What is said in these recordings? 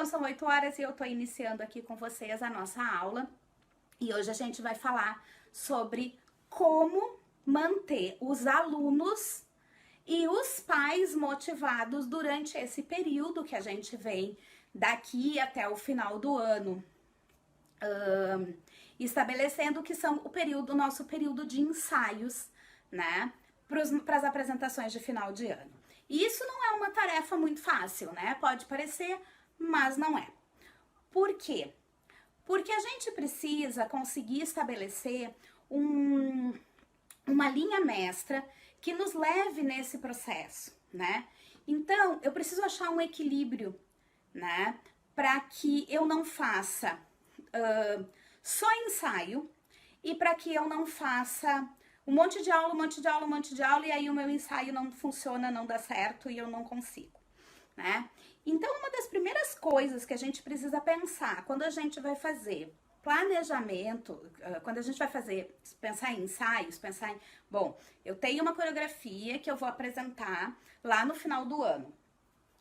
Então são 8 horas e eu tô iniciando aqui com vocês a nossa aula. E hoje a gente vai falar sobre como manter os alunos e os pais motivados durante esse período que a gente vem daqui até o final do ano, estabelecendo que são o nosso período de ensaios, né, para as apresentações de final de ano. E isso não é uma tarefa muito fácil, né? Pode parecer, mas não é. Por quê? Porque a gente precisa conseguir estabelecer uma linha mestra que nos leve nesse processo, né? Então, eu preciso achar um equilíbrio, né? Para que eu não faça só ensaio e para que eu não faça um monte de aula, e aí o meu ensaio não funciona, não dá certo e eu não consigo, né? Então, uma das primeiras coisas que a gente precisa pensar quando a gente vai fazer planejamento, quando a gente vai pensar em ensaios, bom, eu tenho uma coreografia que eu vou apresentar lá no final do ano.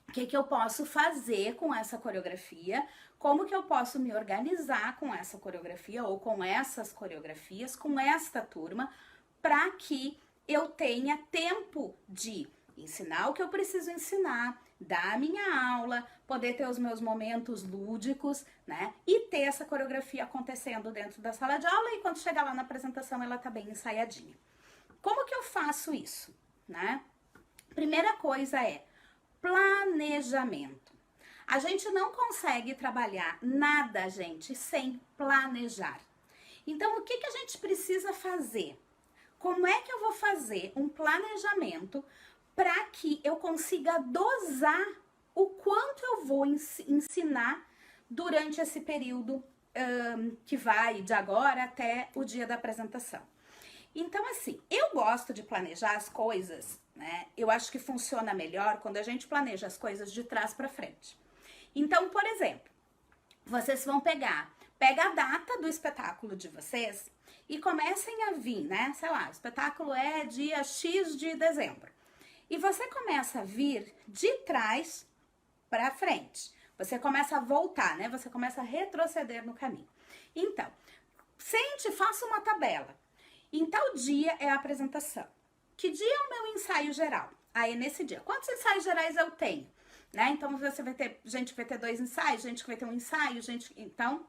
O que eu posso fazer com essa coreografia? Como que eu posso me organizar com essa coreografia ou com essas coreografias, com esta turma, para que eu tenha tempo de ensinar o que eu preciso ensinar, dar a minha aula, poder ter os meus momentos lúdicos, né? E ter essa coreografia acontecendo dentro da sala de aula e quando chegar lá na apresentação ela tá bem ensaiadinha. Como que eu faço isso, né? Primeira coisa é planejamento. A gente não consegue trabalhar nada, gente, sem planejar. Então, o que a gente precisa fazer? Como é que eu vou fazer um planejamento para que eu consiga dosar o quanto eu vou ensinar durante esse período que vai de agora até o dia da apresentação? Então, assim, eu gosto de planejar as coisas, né? Eu acho que funciona melhor quando a gente planeja as coisas de trás para frente. Então, por exemplo, vocês vão pega a data do espetáculo de vocês e comecem a vir, né? Sei lá, o espetáculo é dia X de dezembro. E você começa a vir de trás para frente. Você começa a voltar, né? Você começa a retroceder no caminho. Então, faça uma tabela. Em tal dia é a apresentação. Que dia é o meu ensaio geral? Aí, nesse dia. Quantos ensaios gerais eu tenho? Né? Então, você vai ter, gente vai ter 2 ensaios, gente que vai ter um ensaio, então,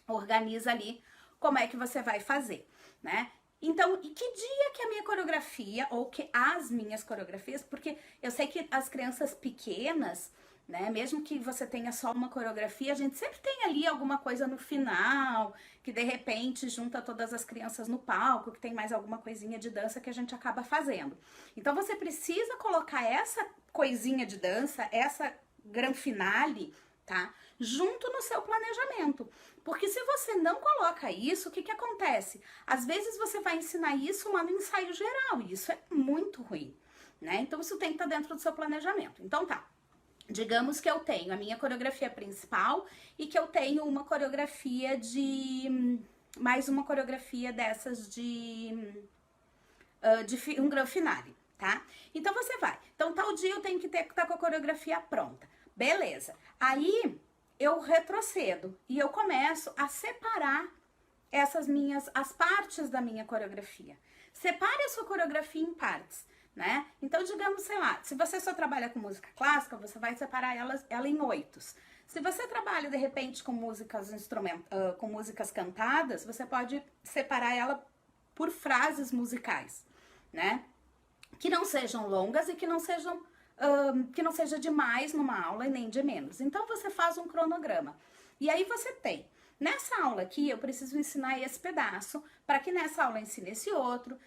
organiza ali como é que você vai fazer, né? Então, e que dia que a minha coreografia, ou que as minhas coreografias, porque eu sei que as crianças pequenas, né, mesmo que você tenha só uma coreografia, a gente sempre tem ali alguma coisa no final, que de repente junta todas as crianças no palco, que tem mais alguma coisinha de dança que a gente acaba fazendo. Então, você precisa colocar essa coisinha de dança, essa gran finale, tá? Junto no seu planejamento. Porque se você não coloca isso, o que acontece? Às vezes você vai ensinar isso lá no ensaio geral, e isso é muito ruim, né? Então isso tem que estar dentro do seu planejamento. Então tá, digamos que eu tenho a minha coreografia principal e que eu tenho uma coreografia mais uma coreografia dessas de um grand finale, tá? Então você vai. Então tal dia eu tenho que estar com a coreografia pronta. Beleza. Aí eu retrocedo e eu começo a separar as partes da minha coreografia. Separe a sua coreografia em partes, né? Então, digamos, sei lá, se você só trabalha com música clássica, você vai separar ela em 8. Se você trabalha, de repente, com com músicas cantadas, você pode separar ela por frases musicais, né? Que não sejam longas e que não seja demais numa aula e nem de menos. Então, você faz um cronograma. E aí você tem, nessa aula aqui, eu preciso ensinar esse pedaço, para que nessa aula eu ensine esse outro.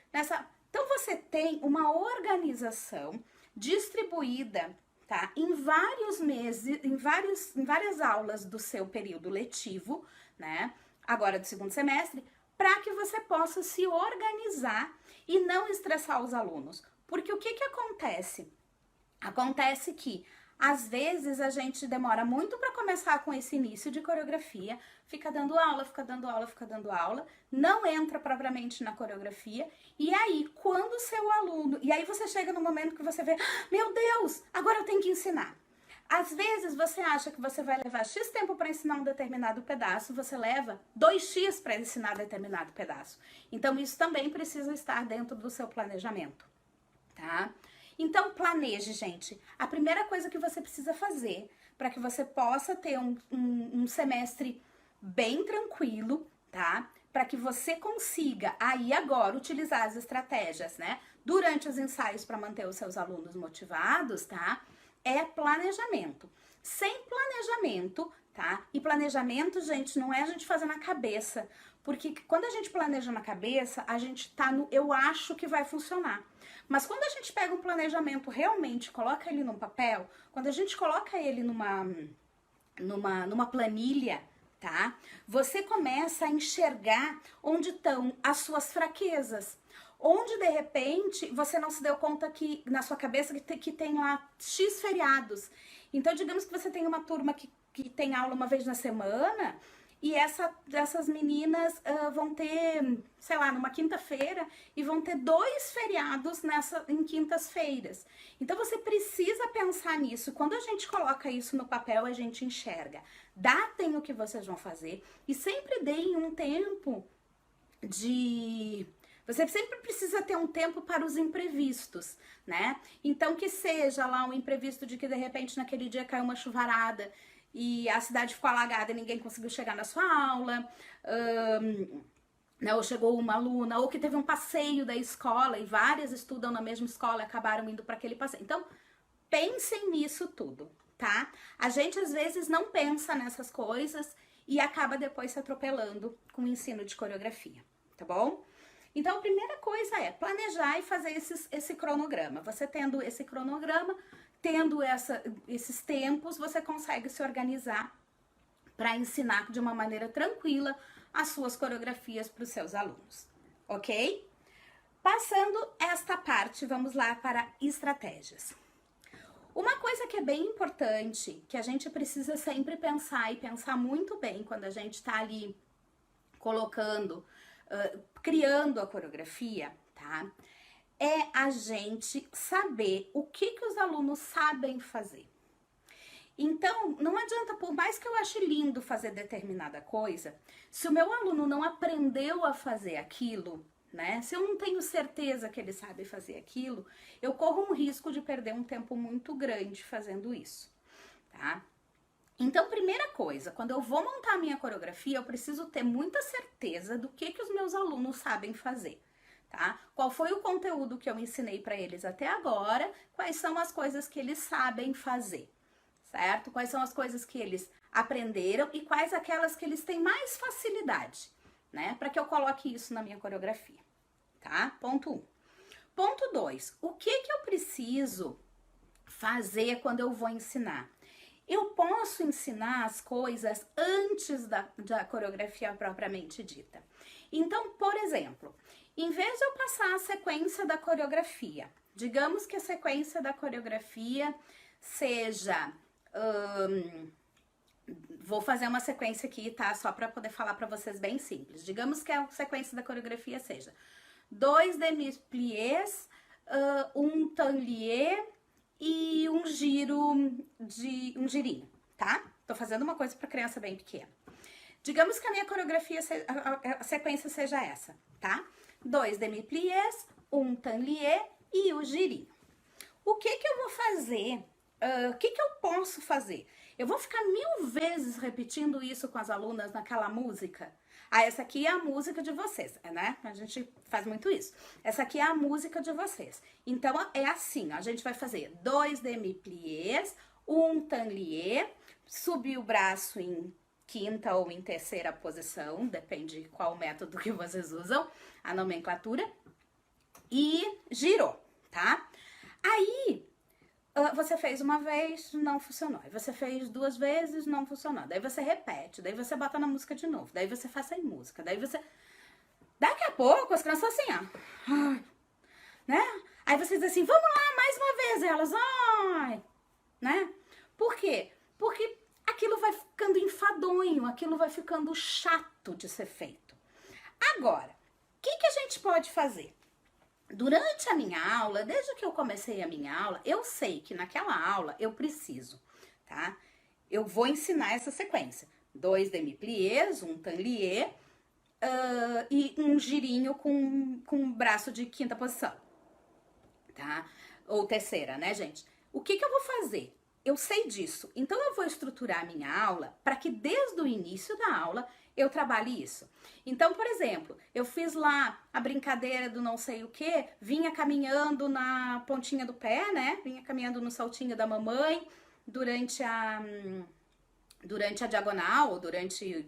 Então, você tem uma organização distribuída, tá? Em vários meses, em várias aulas do seu período letivo, né? Agora do segundo semestre, para que você possa se organizar e não estressar os alunos. Porque o que acontece? Acontece que, às vezes, a gente demora muito para começar com esse início de coreografia, fica dando aula, não entra propriamente na coreografia, e aí, quando o seu aluno... E aí você chega no momento que você vê, meu Deus, agora eu tenho que ensinar. Às vezes você acha que você vai levar X tempo para ensinar um determinado pedaço, você leva 2x para ensinar determinado pedaço. Então isso também precisa estar dentro do seu planejamento, tá? Então planeje, gente. A primeira coisa que você precisa fazer para que você possa ter um semestre bem tranquilo, tá? Para que você consiga aí agora utilizar as estratégias, né? Durante os ensaios para manter os seus alunos motivados, tá? É planejamento. Sem planejamento, tá? E planejamento, gente, não é a gente fazer na cabeça. Porque quando a gente planeja na cabeça, a gente tá no eu acho que vai funcionar. Mas quando a gente pega um planejamento realmente, coloca ele num papel, quando a gente coloca ele numa planilha, tá? Você começa a enxergar onde estão as suas fraquezas. Onde, de repente, você não se deu conta que, na sua cabeça, que tem lá X feriados. Então, digamos que você tem uma turma que tem aula uma vez na semana e essas meninas vão ter, sei lá, numa quinta-feira e vão ter 2 feriados em quintas-feiras. Então, você precisa pensar nisso. Quando a gente coloca isso no papel, a gente enxerga. Datem o que vocês vão fazer e sempre deem um tempo de... Você sempre precisa ter um tempo para os imprevistos, né? Então, que seja lá um imprevisto de que, de repente, naquele dia caiu uma chuvarada e a cidade ficou alagada e ninguém conseguiu chegar na sua aula, né? Ou chegou uma aluna, ou que teve um passeio da escola e várias estudam na mesma escola e acabaram indo para aquele passeio. Então, pensem nisso tudo, tá? A gente, às vezes, não pensa nessas coisas e acaba depois se atropelando com o ensino de coreografia, tá bom? Então, a primeira coisa é planejar e fazer esse cronograma. Você tendo esse cronograma, tendo esses tempos, você consegue se organizar para ensinar de uma maneira tranquila as suas coreografias para os seus alunos, ok? Passando esta parte, vamos lá para estratégias. Uma coisa que é bem importante, que a gente precisa sempre pensar e pensar muito bem quando a gente está ali colocando... criando a coreografia, tá? É a gente saber o que os alunos sabem fazer. Então, não adianta, por mais que eu ache lindo fazer determinada coisa, se o meu aluno não aprendeu a fazer aquilo, né? Se eu não tenho certeza que ele sabe fazer aquilo, eu corro um risco de perder um tempo muito grande fazendo isso, tá? Então, primeira coisa, quando eu vou montar a minha coreografia, eu preciso ter muita certeza do que os meus alunos sabem fazer, tá? Qual foi o conteúdo que eu ensinei para eles até agora, quais são as coisas que eles sabem fazer, certo? Quais são as coisas que eles aprenderam e quais aquelas que eles têm mais facilidade, né? Para que eu coloque isso na minha coreografia, tá? Ponto 1. Ponto 2, o que eu preciso fazer quando eu vou ensinar? Eu posso ensinar as coisas antes da coreografia propriamente dita. Então, por exemplo, em vez de eu passar a sequência da coreografia, digamos que a sequência da coreografia seja... vou fazer uma sequência aqui, tá? Só para poder falar para vocês bem simples. Digamos que a sequência da coreografia seja 2 demi-pliés, um tablier... e um girinho, tá? Tô fazendo uma coisa para criança bem pequena. Digamos que a minha coreografia, a sequência seja essa, tá? 2 demi-pliés, um tablier e o girinho. O que eu vou fazer? O que eu posso fazer? Eu vou ficar 1000 vezes repetindo isso com as alunas naquela música? Ah, essa aqui é a música de vocês, né? A gente faz muito isso. Essa aqui é a música de vocês. Então, é assim, ó, a gente vai fazer 2 demi-pliés, um tablier, subir o braço em quinta ou em terceira posição, depende qual método que vocês usam, a nomenclatura, e girou, tá? Aí, você fez uma vez, não funcionou. Aí você fez 2 vezes, não funcionou. Daí você repete, daí você bota na música de novo. Daí você faz sem música. Daí você... Daqui a pouco as crianças assim, ó. Né? Aí você diz assim, vamos lá, mais uma vez. E elas, ai, né? Por quê? Porque aquilo vai ficando enfadonho, aquilo vai ficando chato de ser feito. Agora, o que a gente pode fazer? Durante a minha aula, desde que eu comecei a minha aula, eu sei que naquela aula eu preciso, tá? Eu vou ensinar essa sequência. 2 demi-pliés, um tablier e um girinho com braço de quinta posição, tá? Ou terceira, né, gente? O que eu vou fazer? Eu sei disso, então eu vou estruturar a minha aula para que desde o início da aula eu trabalhe isso. Então, por exemplo, eu fiz lá a brincadeira do não sei o que, vinha caminhando na pontinha do pé, né? Vinha caminhando no saltinho da mamãe durante a diagonal, ou durante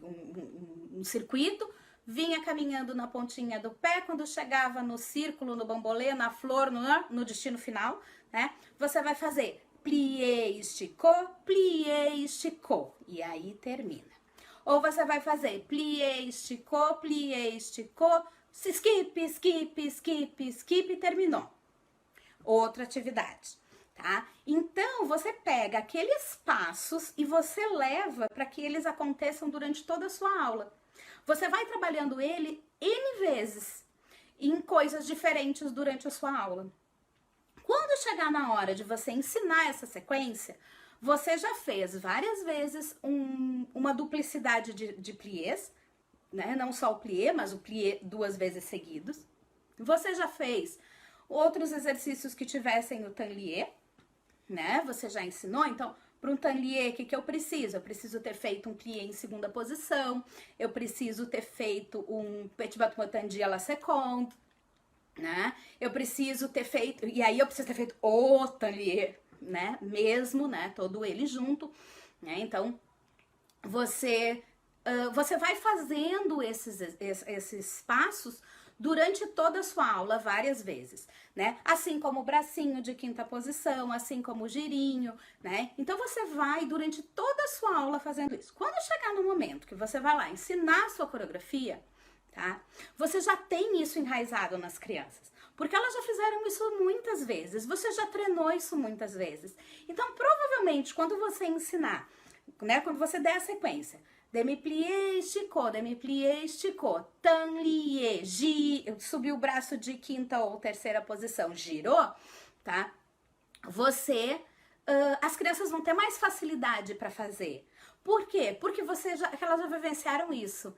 um circuito, vinha caminhando na pontinha do pé, quando chegava no círculo, no bambolê, na flor, no destino final, né? Você vai fazer plié, esticou, e aí termina. Ou você vai fazer plié, esticou, skip, skip, skip, skip e terminou. Outra atividade, tá? Então, você pega aqueles passos e você leva para que eles aconteçam durante toda a sua aula. Você vai trabalhando ele N vezes em coisas diferentes durante a sua aula. Quando chegar na hora de você ensinar essa sequência, você já fez várias vezes uma duplicidade de pliés, né? Não só o plié, mas o plié 2 vezes seguidos. Você já fez outros exercícios que tivessem o tablier, né? Você já ensinou, então, para um tablier, o que eu preciso? Eu preciso ter feito um plié em segunda posição, eu preciso ter feito um petit battement tendu à la seconde, né? Eu preciso ter feito, e aí eu preciso ter feito o tablier, né? Mesmo, né? Todo ele junto, né? Então, você vai fazendo esses passos durante toda a sua aula várias vezes, né? Assim como o bracinho de quinta posição, assim como o girinho, né? Então você vai durante toda a sua aula fazendo isso. Quando chegar no momento que você vai lá ensinar a sua coreografia, tá? Você já tem isso enraizado nas crianças, porque elas já fizeram isso muitas vezes, você já treinou isso muitas vezes. Então, provavelmente, quando você ensinar, né? Quando você der a sequência, demi-plié, esticou, tablier, subiu o braço de quinta ou terceira posição, girou, tá? As crianças vão ter mais facilidade para fazer. Por quê? Porque elas já vivenciaram isso.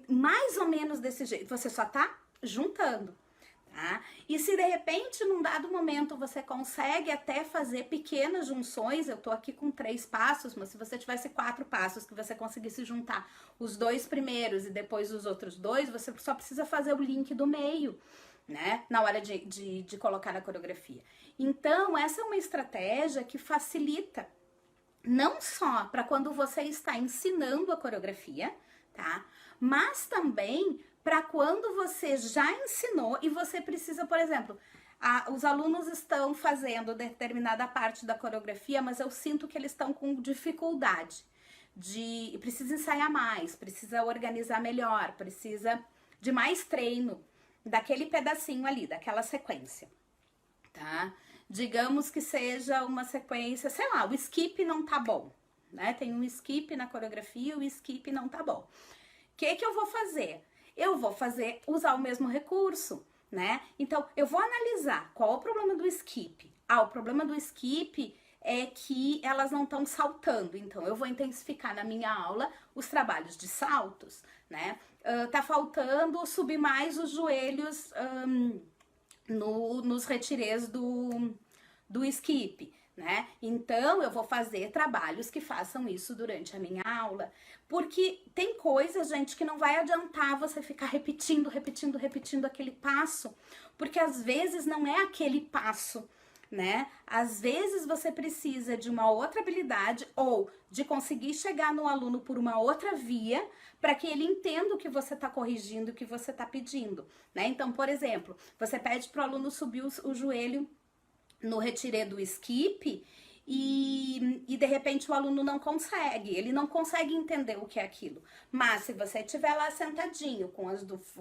Mais ou menos desse jeito, você só tá juntando. Tá? E se de repente, num dado momento, você consegue até fazer pequenas junções, eu tô aqui com 3 passos, mas se você tivesse 4 passos, que você conseguisse juntar os 2 primeiros e depois os outros 2, você só precisa fazer o link do meio, né? Na hora de colocar na coreografia. Então, essa é uma estratégia que facilita, não só para quando você está ensinando a coreografia, tá? Mas também para quando você já ensinou e você precisa, por exemplo, os alunos estão fazendo determinada parte da coreografia, mas eu sinto que eles estão com dificuldade precisa ensaiar mais, precisa organizar melhor, precisa de mais treino daquele pedacinho ali, daquela sequência, tá? Digamos que seja uma sequência, sei lá, o skip não tá bom, né? Tem um skip na coreografia, o skip não tá bom. O que eu vou fazer? Eu vou usar o mesmo recurso, né? Então, eu vou analisar qual é o problema do skip. O problema do skip é que elas não estão saltando. Então, eu vou intensificar na minha aula os trabalhos de saltos, né? Tá faltando subir mais os joelhos nos retirés do skip, né? Então, eu vou fazer trabalhos que façam isso durante a minha aula, porque tem coisas, gente, que não vai adiantar você ficar repetindo aquele passo, porque às vezes não é aquele passo, né? Às vezes você precisa de uma outra habilidade ou de conseguir chegar no aluno por uma outra via para que ele entenda o que você está corrigindo, o que você está pedindo, né? Então, por exemplo, você pede para o aluno subir o joelho no retiré do skip e de repente o aluno não consegue, ele não consegue entender o que é aquilo. Mas se você estiver lá sentadinho,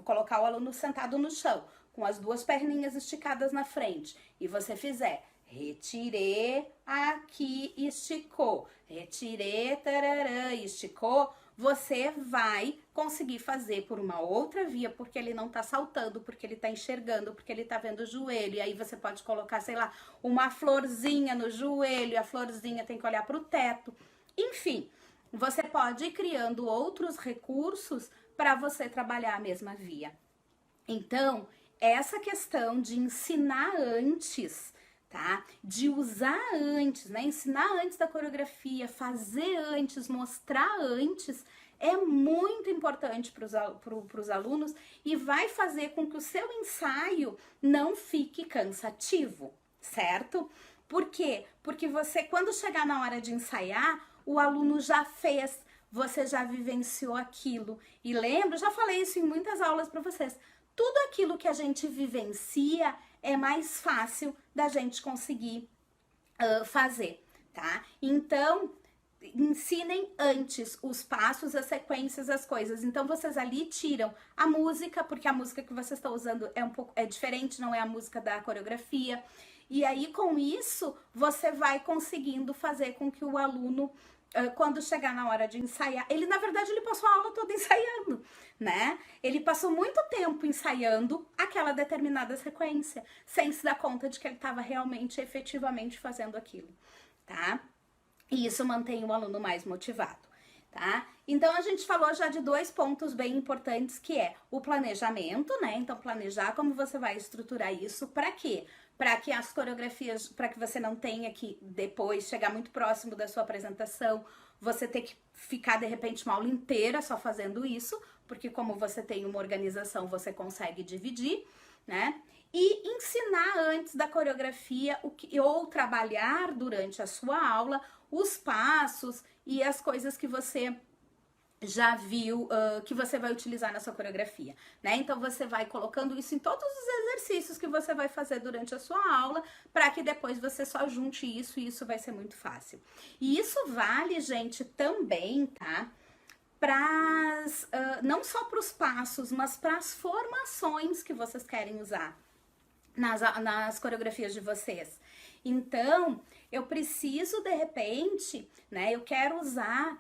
colocar o aluno sentado no chão, com as 2 perninhas esticadas na frente, e você fizer retiré, aqui, esticou, retiré, tararã, esticou, você vai conseguir fazer por uma outra via, porque ele não tá saltando, porque ele tá enxergando, porque ele tá vendo o joelho. E aí você pode colocar, sei lá, uma florzinha no joelho, a florzinha tem que olhar pro teto. Enfim, você pode ir criando outros recursos para você trabalhar a mesma via. Então, essa questão de ensinar antes, tá? De usar antes, né? Ensinar antes da coreografia, fazer antes, mostrar antes, é muito importante para os alunos e vai fazer com que o seu ensaio não fique cansativo, certo? Por quê? Porque você, quando chegar na hora de ensaiar, o aluno já fez, você já vivenciou aquilo. E lembra, já falei isso em muitas aulas para vocês, tudo aquilo que a gente vivencia é mais fácil da gente conseguir fazer, tá? Então, ensinem antes os passos, as sequências, as coisas. Então, vocês ali tiram a música, porque a música que vocês estão usando é diferente, não é a música da coreografia. E aí, com isso, você vai conseguindo fazer com que o aluno, quando chegar na hora de ensaiar, ele, na verdade, ele passou a aula toda ensaiando, né? Ele passou muito tempo ensaiando aquela determinada sequência, sem se dar conta de que ele estava realmente, efetivamente fazendo aquilo, tá? E isso mantém o aluno mais motivado, tá? Então, a gente falou já de 2 pontos bem importantes, que é o planejamento, né? Então, planejar como você vai estruturar isso, para quê? Para que as coreografias, para que você não tenha que depois chegar muito próximo da sua apresentação, você ter que ficar de repente uma aula inteira só fazendo isso, porque como você tem uma organização, você consegue dividir, né? E ensinar antes da coreografia ou trabalhar durante a sua aula os passos e as coisas que você já viu que você vai utilizar na sua coreografia, né? Então você vai colocando isso em todos os exercícios que você vai fazer durante a sua aula, para que depois você só junte isso e isso vai ser muito fácil. E isso vale, gente, também, tá? Não só para os passos, mas para as formações que vocês querem usar nas coreografias de vocês. Então, eu preciso, de repente, né, eu quero usar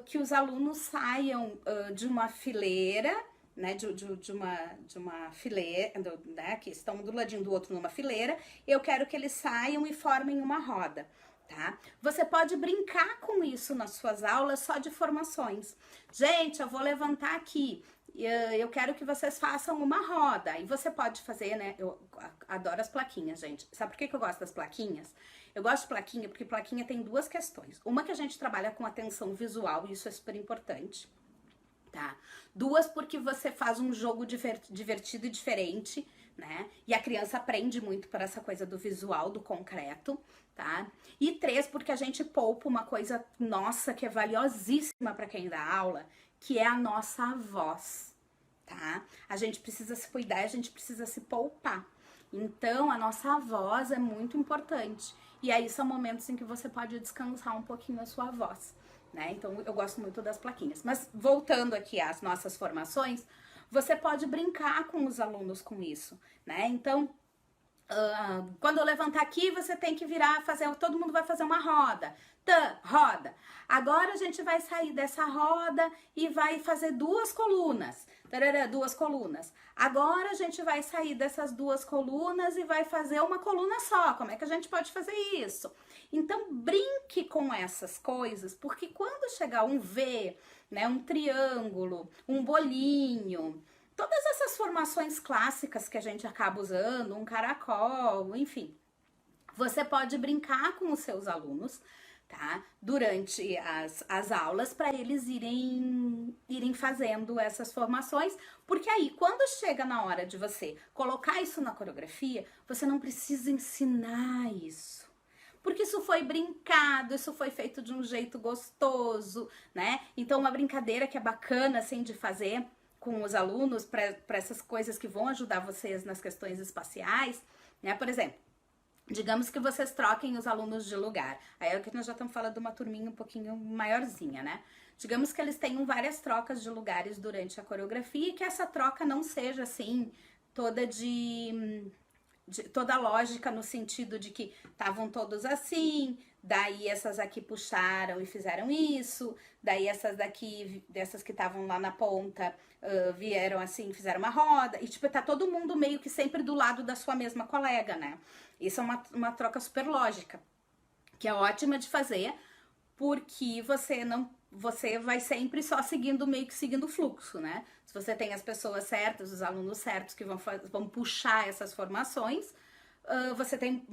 que os alunos saiam de uma fileira, né, de uma fileira, né, que estão um do ladinho do outro numa fileira, eu quero que eles saiam e formem uma roda, tá? Você pode brincar com isso nas suas aulas só de formações. Gente, eu vou levantar aqui, eu quero que vocês façam uma roda. E você pode fazer, né? Eu adoro as plaquinhas, gente. Sabe por que eu gosto das plaquinhas? Eu gosto de plaquinha porque plaquinha tem 2 questões. Uma que a gente trabalha com atenção visual, e isso é super importante, tá? 2, porque você faz um jogo divertido e diferente, né? E a criança aprende muito por essa coisa do visual, do concreto, tá? E 3, porque a gente poupa uma coisa nossa que é valiosíssima para quem dá aula, que é a nossa voz, tá? A gente precisa se cuidar, a gente precisa se poupar. Então, a nossa voz é muito importante. E aí são momentos em que você pode descansar um pouquinho a sua voz, né? Então, eu gosto muito das plaquinhas. Mas, voltando aqui às nossas formações, você pode brincar com os alunos com isso, né? Então, quando eu levantar aqui, você tem que virar, todo mundo vai fazer uma roda. Roda. Agora a gente vai sair dessa roda e vai fazer 2 colunas. 2 colunas. Agora a gente vai sair dessas 2 colunas e vai fazer uma coluna só. Como é que a gente pode fazer isso? Então, brinque com essas coisas, porque quando chegar um V, né, um triângulo, um bolinho, todas essas formações clássicas que a gente acaba usando, um caracol, enfim, você pode brincar com os seus alunos, tá? Durante as aulas, para eles irem fazendo essas formações, porque aí, quando chega na hora de você colocar isso na coreografia, você não precisa ensinar isso. Porque isso foi brincado, isso foi feito de um jeito gostoso, né? Então, uma brincadeira que é bacana, assim, de fazer com os alunos para essas coisas que vão ajudar vocês nas questões espaciais, né? Por exemplo, digamos que vocês troquem os alunos de lugar. Aí é que nós já estamos falando de uma turminha um pouquinho maiorzinha, né? Digamos que eles tenham várias trocas de lugares durante a coreografia e que essa troca não seja assim, toda toda lógica, no sentido de que estavam todos assim, daí essas aqui puxaram e fizeram isso, daí essas daqui, dessas que estavam lá na ponta, vieram assim, fizeram uma roda, e tipo, tá todo mundo meio que sempre do lado da sua mesma colega, né? Isso é uma troca super lógica, que é ótima de fazer, porque você vai sempre só seguindo, meio que seguindo o fluxo, né? Se você tem as pessoas certas, os alunos certos que vão puxar essas formações, você tem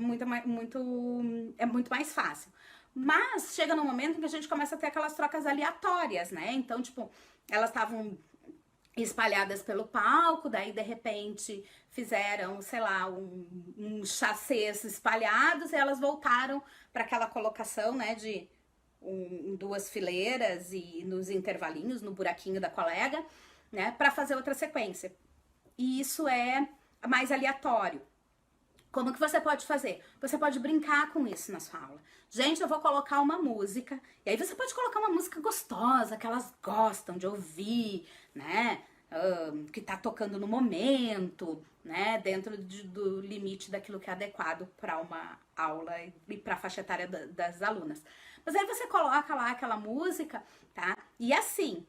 é muito mais fácil. Mas chega num momento em que a gente começa a ter aquelas trocas aleatórias, né? Então, tipo, elas estavam espalhadas pelo palco, daí de repente fizeram, sei lá, um chassês espalhados e elas voltaram para aquela colocação, né, de em duas fileiras e nos intervalinhos, no buraquinho da colega, né, para fazer outra sequência. E isso é mais aleatório. Como que você pode fazer? Você pode brincar com isso na sua aula. Gente, eu vou colocar uma música, e aí você pode colocar uma música gostosa, que elas gostam de ouvir, né? Que tá tocando no momento, né? Dentro do limite daquilo que é adequado para uma aula e para a faixa etária das alunas. Mas aí você coloca lá aquela música, tá? E assim,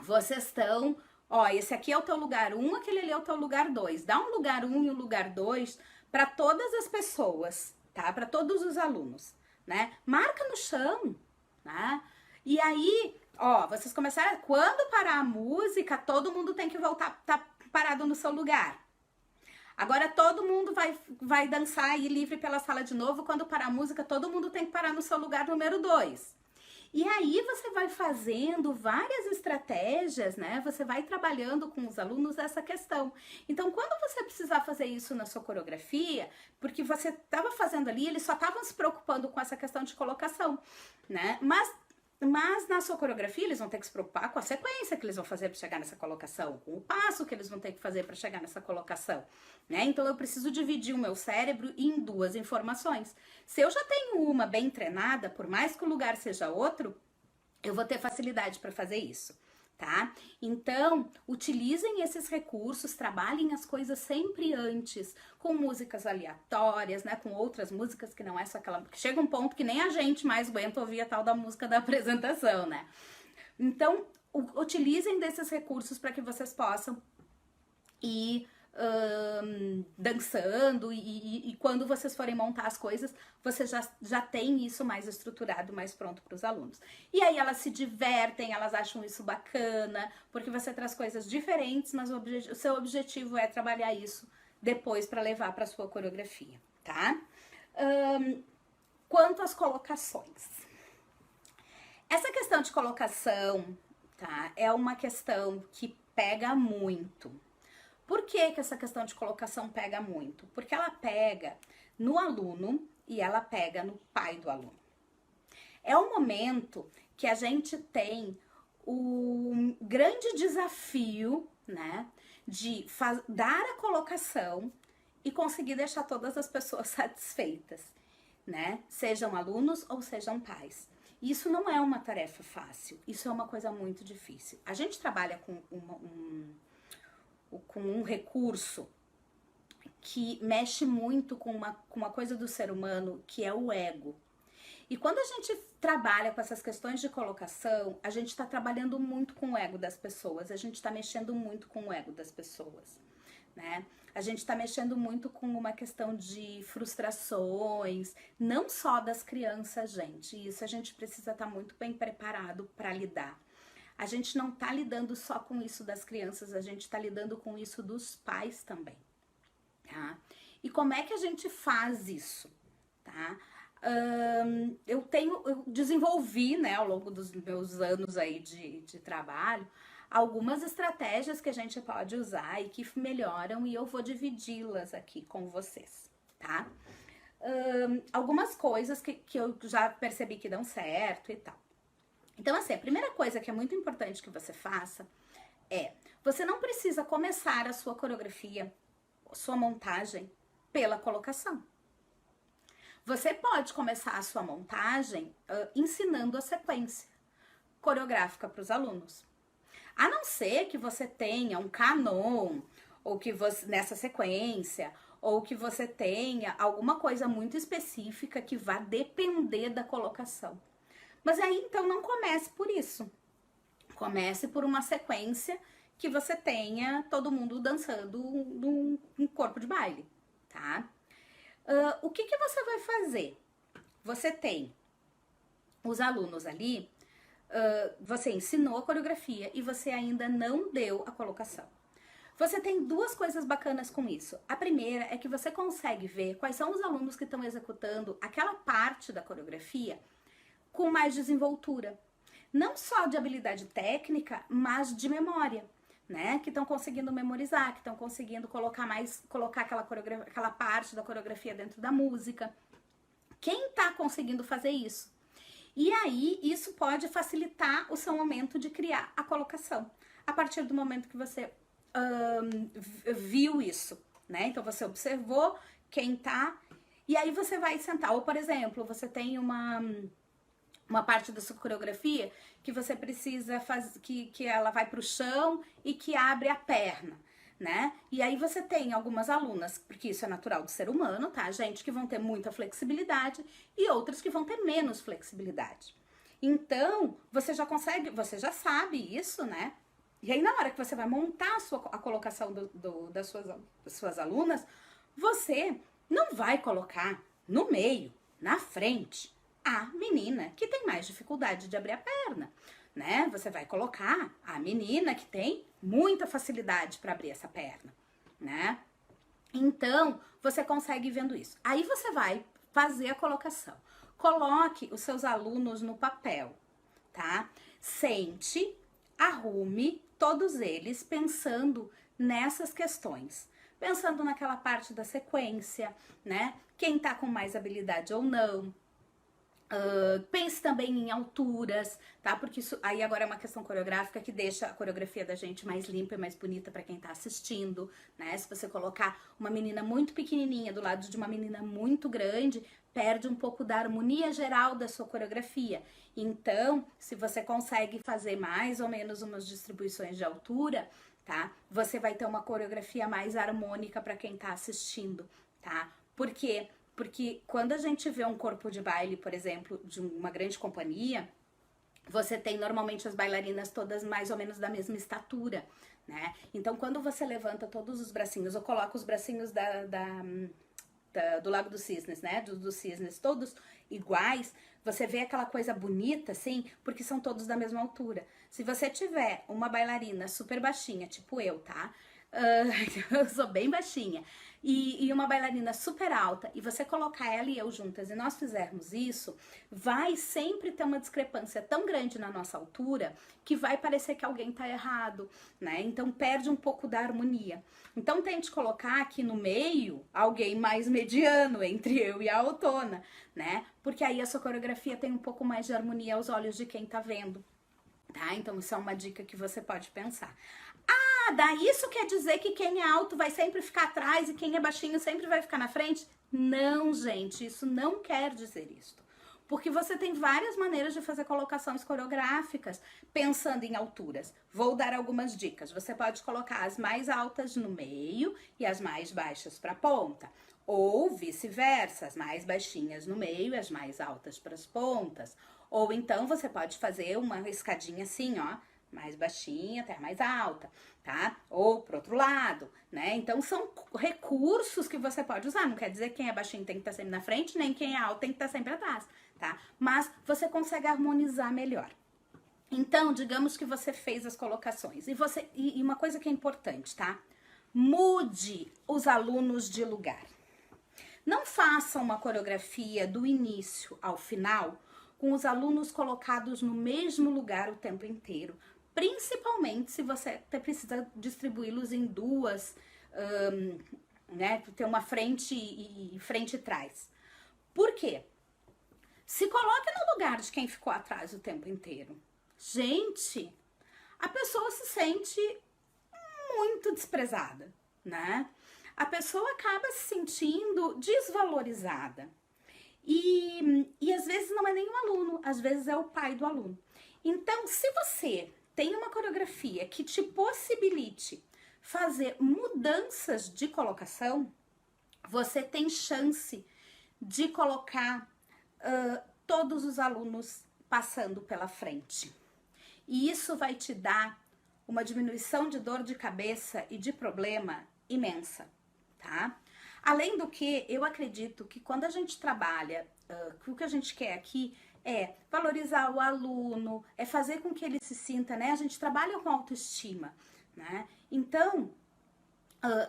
vocês estão... Ó, esse aqui é o teu lugar 1, aquele ali é o teu lugar 2. Dá um lugar 1 e um lugar 2 para todas as pessoas, tá? Para todos os alunos, né? Marca no chão, né? E aí, ó, vocês começaram... Quando parar a música, todo mundo tem que voltar, tá parado no seu lugar. Agora todo mundo vai dançar e ir livre pela sala de novo. Quando parar a música, todo mundo tem que parar no seu lugar número 2. E aí você vai fazendo várias estratégias, né? Você vai trabalhando com os alunos essa questão. Então, quando você precisar fazer isso na sua coreografia, porque você estava fazendo ali, eles só estavam se preocupando com essa questão de colocação, né? Mas na sua coreografia eles vão ter que se preocupar com a sequência que eles vão fazer para chegar nessa colocação, com o passo que eles vão ter que fazer para chegar nessa colocação, né? Então eu preciso dividir o meu cérebro em duas informações. Se eu já tenho uma bem treinada, por mais que o lugar seja outro, eu vou ter facilidade para fazer isso, tá? Então, utilizem esses recursos, trabalhem as coisas sempre antes, com músicas aleatórias, né? Com outras músicas que não é só aquela... Porque chega um ponto que nem a gente mais aguenta ouvir a tal da música da apresentação, né? Então, utilizem desses recursos para que vocês possam ir dançando e quando vocês forem montar as coisas, você já tem isso mais estruturado, mais pronto para os alunos. E aí elas se divertem, elas acham isso bacana, porque você traz coisas diferentes, mas o seu objetivo é trabalhar isso depois para levar para sua coreografia, tá? Quanto às colocações. Essa questão de colocação, tá? É uma questão que pega muito. Por que essa questão de colocação pega muito? Porque ela pega no aluno e ela pega no pai do aluno. É o momento que a gente tem o grande desafio, né, de dar a colocação e conseguir deixar todas as pessoas satisfeitas, né? Sejam alunos ou sejam pais. Isso não é uma tarefa fácil, isso é uma coisa muito difícil. A gente trabalha com um recurso que mexe muito com uma coisa do ser humano, que é o ego. E quando a gente trabalha com essas questões de colocação, a gente está trabalhando muito com o ego das pessoas, a gente está mexendo muito com o ego das pessoas, né? A gente está mexendo muito com uma questão de frustrações, não só das crianças, gente. Isso a gente precisa estar muito bem preparado para lidar. A gente não tá lidando só com isso das crianças, a gente tá lidando com isso dos pais também, tá? E como é que a gente faz isso, tá? Eu desenvolvi, né, ao longo dos meus anos aí de trabalho, algumas estratégias que a gente pode usar e que melhoram, e eu vou dividi-las aqui com vocês, tá? Algumas coisas que eu já percebi que dão certo e tal. Então, assim, a primeira coisa que é muito importante que você faça é, você não precisa começar a sua coreografia, sua montagem, pela colocação. Você pode começar a sua montagem ensinando a sequência coreográfica para os alunos. A não ser que você tenha um canon, ou que você, nessa sequência, ou que você tenha alguma coisa muito específica que vá depender da colocação. Mas aí então não comece por isso. Comece por uma sequência que você tenha todo mundo dançando num corpo de baile, tá? O que você vai fazer? Você tem os alunos ali, você ensinou a coreografia e você ainda não deu a colocação. Você tem duas coisas bacanas com isso. A primeira é que você consegue ver quais são os alunos que estão executando aquela parte da coreografia com mais desenvoltura. Não só de habilidade técnica, mas de memória, né? Que estão conseguindo memorizar, que estão conseguindo colocar aquela parte da coreografia dentro da música. Quem está conseguindo fazer isso? E aí, isso pode facilitar o seu momento de criar a colocação. A partir do momento que você viu isso, né? Então, você observou quem tá, e aí você vai sentar. Ou, por exemplo, você tem uma parte da sua coreografia que você precisa fazer, que ela vai pro chão e que abre a perna, né? E aí você tem algumas alunas, porque isso é natural do ser humano, tá, gente? Que vão ter muita flexibilidade e outras que vão ter menos flexibilidade. Então, você já sabe isso, né? E aí, na hora que você vai montar a colocação das suas alunas, você não vai colocar no meio, na frente, a menina que tem mais dificuldade de abrir a perna, né? Você vai colocar a menina que tem muita facilidade para abrir essa perna, né? Então, você consegue vendo isso. Aí você vai fazer a colocação. Coloque os seus alunos no papel, tá? Sente, arrume todos eles pensando nessas questões. Pensando naquela parte da sequência, né? Quem tá com mais habilidade ou não. Pense também em alturas, tá? Porque isso aí agora é uma questão coreográfica que deixa a coreografia da gente mais limpa e mais bonita para quem tá assistindo, né? Se você colocar uma menina muito pequenininha do lado de uma menina muito grande, perde um pouco da harmonia geral da sua coreografia. Então, se você consegue fazer mais ou menos umas distribuições de altura, tá? Você vai ter uma coreografia mais harmônica para quem tá assistindo, tá? Por quê? Porque quando a gente vê um corpo de baile, por exemplo, de uma grande companhia, você tem normalmente as bailarinas todas mais ou menos da mesma estatura, né? Então, quando você levanta todos os bracinhos, ou coloca os bracinhos do Lago dos Cisnes, né? Dos cisnes todos iguais, você vê aquela coisa bonita, assim, porque são todos da mesma altura. Se você tiver uma bailarina super baixinha, tipo eu, tá? Eu sou bem baixinha, e uma bailarina super alta, e você colocar ela e eu juntas, e nós fizermos isso, vai sempre ter uma discrepância tão grande na nossa altura, que vai parecer que alguém tá errado, né? Então perde um pouco da harmonia. Então tente colocar aqui no meio alguém mais mediano entre eu e a autona, né? Porque aí a sua coreografia tem um pouco mais de harmonia aos olhos de quem tá vendo, tá? Então isso é uma dica que você pode pensar. Daí isso quer dizer que quem é alto vai sempre ficar atrás e quem é baixinho sempre vai ficar na frente? Não, gente, isso não quer dizer isso. Porque você tem várias maneiras de fazer colocações coreográficas pensando em alturas. Vou dar algumas dicas. Você pode colocar as mais altas no meio e as mais baixas para a ponta. Ou vice-versa, as mais baixinhas no meio e as mais altas para as pontas. Ou então você pode fazer uma escadinha assim, ó, mais baixinha até mais alta, tá? Ou pro outro lado, né? Então são recursos que você pode usar. Não quer dizer que quem é baixinho tem que estar sempre na frente, nem quem é alto tem que estar sempre atrás, tá? Mas você consegue harmonizar melhor. Então, digamos que você fez as colocações. E uma coisa que é importante, tá? Mude os alunos de lugar. Não faça uma coreografia do início ao final com os alunos colocados no mesmo lugar o tempo inteiro. Principalmente se você precisa distribuí-los em duas, né? Ter uma frente e trás. Por quê? Se coloque no lugar de quem ficou atrás o tempo inteiro. Gente, a pessoa se sente muito desprezada, né? A pessoa acaba se sentindo desvalorizada. E às vezes não é nem o aluno, às vezes é o pai do aluno. Então, se você tem uma coreografia que te possibilite fazer mudanças de colocação, você tem chance de colocar todos os alunos passando pela frente. E isso vai te dar uma diminuição de dor de cabeça e de problema imensa, tá? Além do que, eu acredito que quando a gente trabalha, o que a gente quer aqui é valorizar o aluno, é fazer com que ele se sinta, né? A gente trabalha com autoestima, né? Então,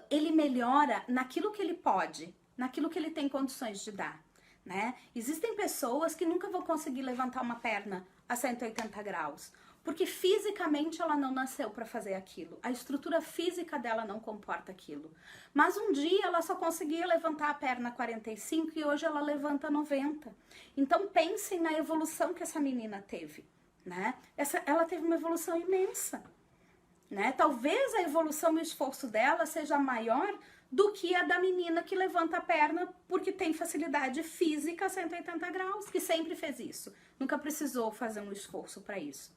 ele melhora naquilo que ele pode, naquilo que ele tem condições de dar, né? Existem pessoas que nunca vão conseguir levantar uma perna a 180 graus, porque fisicamente ela não nasceu para fazer aquilo. A estrutura física dela não comporta aquilo. Mas um dia ela só conseguia levantar a perna 45 e hoje ela levanta 90. Então pensem na evolução que essa menina teve, né? Ela teve uma evolução imensa, né? Talvez a evolução e o esforço dela seja maior do que a da menina que levanta a perna porque tem facilidade física a 180 graus, que sempre fez isso. Nunca precisou fazer um esforço para isso.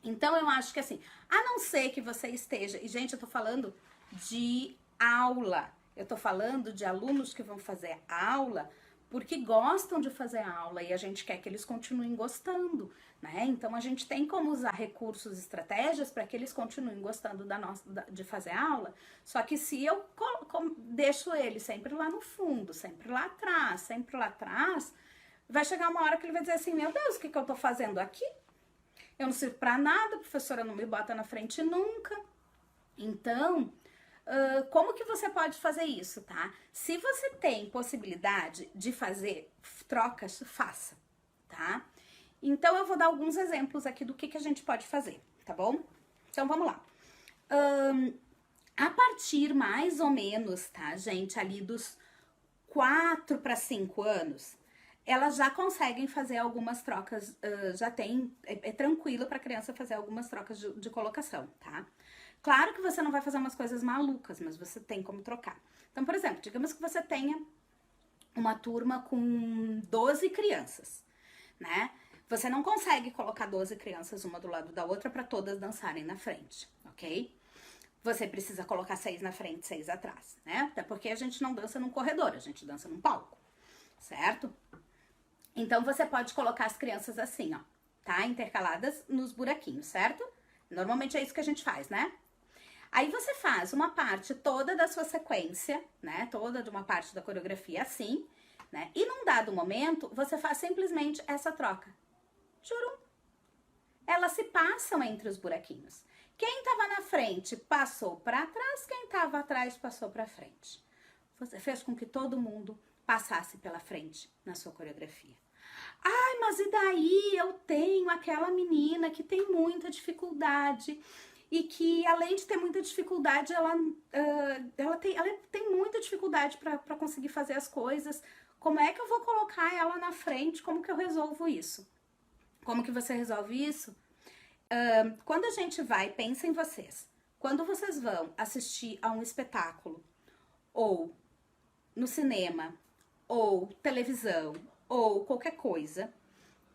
Então, eu acho que assim, a não ser que você esteja... E, gente, eu tô falando de aula. Eu tô falando de alunos que vão fazer aula porque gostam de fazer aula e a gente quer que eles continuem gostando, né? Então, a gente tem como usar recursos, estratégias para que eles continuem gostando de fazer aula. Só que se eu deixo ele sempre lá no fundo, sempre lá atrás, vai chegar uma hora que ele vai dizer assim, meu Deus, o que eu tô fazendo aqui? Eu não sirvo pra nada, a professora não me bota na frente nunca. Então, como que você pode fazer isso, tá? Se você tem possibilidade de fazer trocas, faça, tá? Então, eu vou dar alguns exemplos aqui do que a gente pode fazer, tá bom? Então, vamos lá. A partir mais ou menos, tá, gente, ali dos 4 para 5 anos... elas já conseguem fazer algumas trocas, já tem, é tranquilo para a criança fazer algumas trocas de colocação, tá? Claro que você não vai fazer umas coisas malucas, mas você tem como trocar. Então, por exemplo, digamos que você tenha uma turma com 12 crianças, né? Você não consegue colocar 12 crianças uma do lado da outra para todas dançarem na frente, ok? Você precisa colocar 6 na frente, 6 atrás, né? Até porque a gente não dança num corredor, a gente dança num palco, certo? Então, você pode colocar as crianças assim, ó, tá? Intercaladas nos buraquinhos, certo? Normalmente é isso que a gente faz, né? Aí você faz uma parte toda da sua sequência, né? Toda de uma parte da coreografia assim, né? E num dado momento, você faz simplesmente essa troca. Jurum. Elas se passam entre os buraquinhos. Quem tava na frente passou para trás, quem tava atrás passou para frente. Você fez com que todo mundo passasse pela frente na sua coreografia. Ai, mas e daí eu tenho aquela menina que tem muita dificuldade e que além de ter muita dificuldade, ela tem muita dificuldade para conseguir fazer as coisas. Como é que eu vou colocar ela na frente? Como que eu resolvo isso? Como que você resolve isso? Quando a gente vai, pensa em vocês. Quando vocês vão assistir a um espetáculo, ou no cinema, ou televisão, ou qualquer coisa,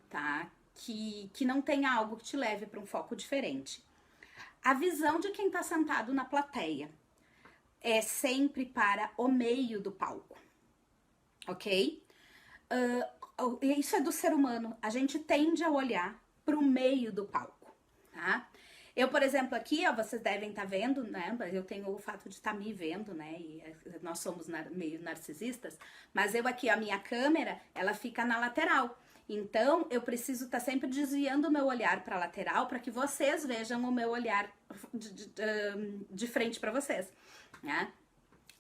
tá? Que não tenha algo que te leve para um foco diferente. A visão de quem tá sentado na plateia é sempre para o meio do palco, ok? Isso é do ser humano. A gente tende a olhar para o meio do palco, tá? Eu, por exemplo, aqui, ó, vocês devem estar vendo, né? Eu tenho o fato de estar me vendo, né? E nós somos meio narcisistas. Mas eu aqui, a minha câmera, ela fica na lateral. Então, eu preciso estar sempre desviando o meu olhar para a lateral para que vocês vejam o meu olhar de frente para vocês, né?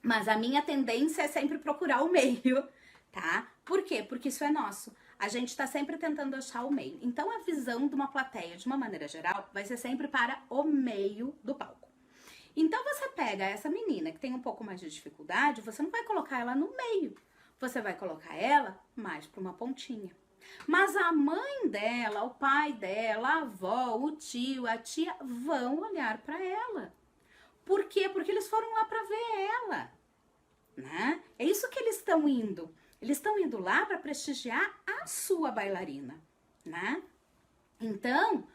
Mas a minha tendência é sempre procurar o meio, tá? Por quê? Porque isso é nosso. A gente tá sempre tentando achar o meio. Então, a visão de uma plateia, de uma maneira geral, vai ser sempre para o meio do palco. Então, você pega essa menina que tem um pouco mais de dificuldade, você não vai colocar ela no meio. Você vai colocar ela mais para uma pontinha. Mas a mãe dela, o pai dela, a avó, o tio, a tia vão olhar para ela. Por quê? Porque eles foram lá para ver ela, né? É isso que eles estão indo. Eles estão indo lá para prestigiar a sua bailarina, né? Então,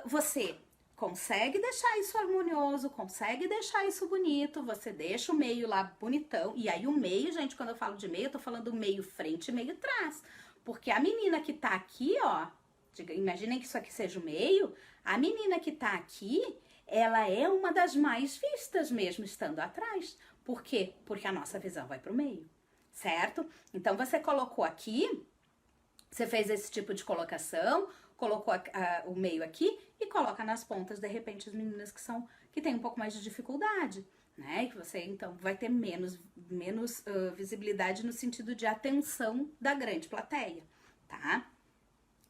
você consegue deixar isso harmonioso, consegue deixar isso bonito, você deixa o meio lá bonitão. E aí o meio, gente, quando eu falo de meio, eu tô falando meio frente e meio trás. Porque a menina que tá aqui, ó, imaginem que isso aqui seja o meio, a menina que tá aqui, ela é uma das mais vistas mesmo estando atrás. Por quê? Porque a nossa visão vai pro meio, certo? Então você colocou aqui, você fez esse tipo de colocação, colocou o meio aqui e coloca nas pontas, de repente, as meninas que têm um pouco mais de dificuldade, né? Que você, então, vai ter menos visibilidade no sentido de atenção da grande plateia, tá?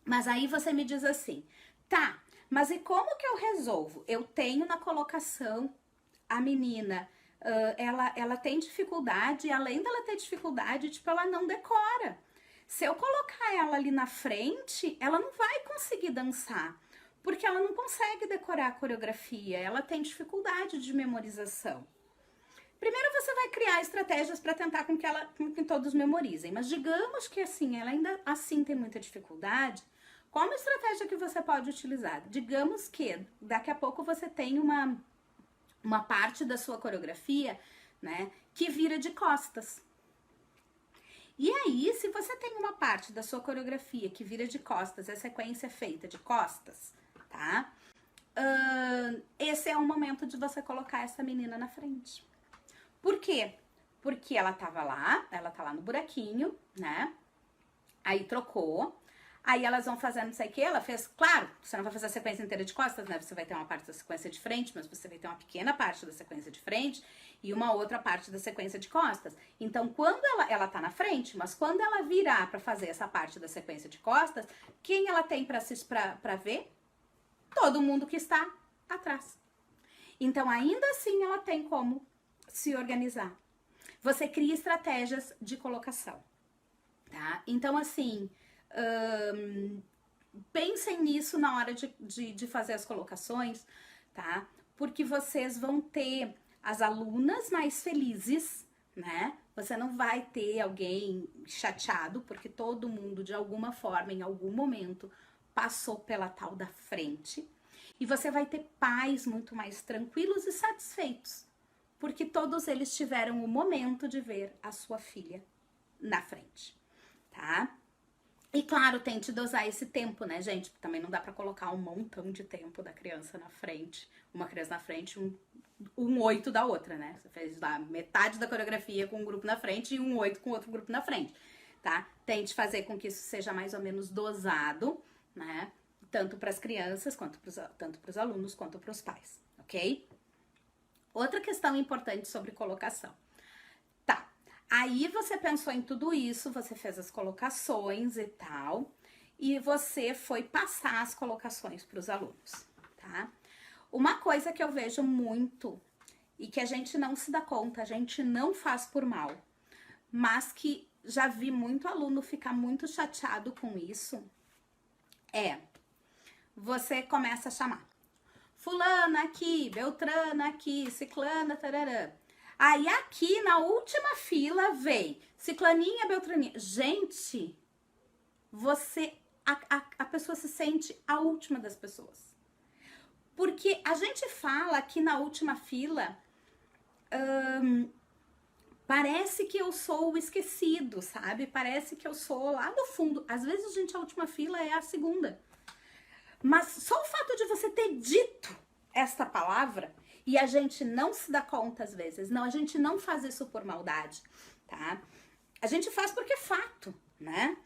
Mas aí você me diz assim, tá, mas e como que eu resolvo? Eu tenho na colocação a menina, ela tem dificuldade, e além dela ter dificuldade, tipo, ela não decora. Se eu colocar ela ali na frente, ela não vai conseguir dançar, porque ela não consegue decorar a coreografia, ela tem dificuldade de memorização. Primeiro você vai criar estratégias para tentar com que todos memorizem, mas digamos que assim, ela ainda assim tem muita dificuldade, qual uma estratégia que você pode utilizar? Digamos que daqui a pouco você tem uma parte da sua coreografia, né, que vira de costas. E aí, se você tem uma parte da sua coreografia que vira de costas, a sequência é feita de costas, tá? Esse é o momento de você colocar essa menina na frente. Por quê? Porque ela tá lá no buraquinho, né? Aí trocou. Aí elas vão fazendo não sei o que, ela fez, claro, você não vai fazer a sequência inteira de costas, né? Você vai ter uma parte da sequência de frente, mas você vai ter uma pequena parte da sequência de frente e uma outra parte da sequência de costas. Então, quando ela tá na frente, mas quando ela virar pra fazer essa parte da sequência de costas, quem ela tem pra ver? Todo mundo que está atrás. Então, ainda assim, ela tem como se organizar. Você cria estratégias de colocação, tá? Então, assim... pensem nisso na hora de fazer as colocações, tá? Porque vocês vão ter as alunas mais felizes, né? Você não vai ter alguém chateado, porque todo mundo, de alguma forma, em algum momento, passou pela tal da frente. E você vai ter pais muito mais tranquilos e satisfeitos, porque todos eles tiveram o momento de ver a sua filha na frente, tá? E claro, tente dosar esse tempo, né, gente? Também não dá pra colocar um montão de tempo da criança na frente. Uma criança na frente, um 8 da outra, né? Você fez lá metade da coreografia com um grupo na frente e um 8 com outro grupo na frente, tá? Tente fazer com que isso seja mais ou menos dosado, né? Tanto para as crianças, tanto para os alunos, quanto para os pais, ok? Outra questão importante sobre colocação. Aí você pensou em tudo isso, você fez as colocações e tal, e você foi passar as colocações para os alunos, tá? Uma coisa que eu vejo muito e que a gente não se dá conta, a gente não faz por mal, mas que já vi muito aluno ficar muito chateado com isso, você começa a chamar fulana aqui, beltrana aqui, ciclana, tararã. Aí aqui na última fila vem ciclaninha, beltraninha. Gente, a pessoa se sente a última das pessoas. Porque a gente fala que na última fila, parece que eu sou o esquecido, sabe? Parece que eu sou lá no fundo. Às vezes, gente, a última fila é a segunda. Mas só o fato de você ter dito esta palavra... E a gente não se dá conta às vezes. Não, a gente não faz isso por maldade, tá? A gente faz porque é fato, né?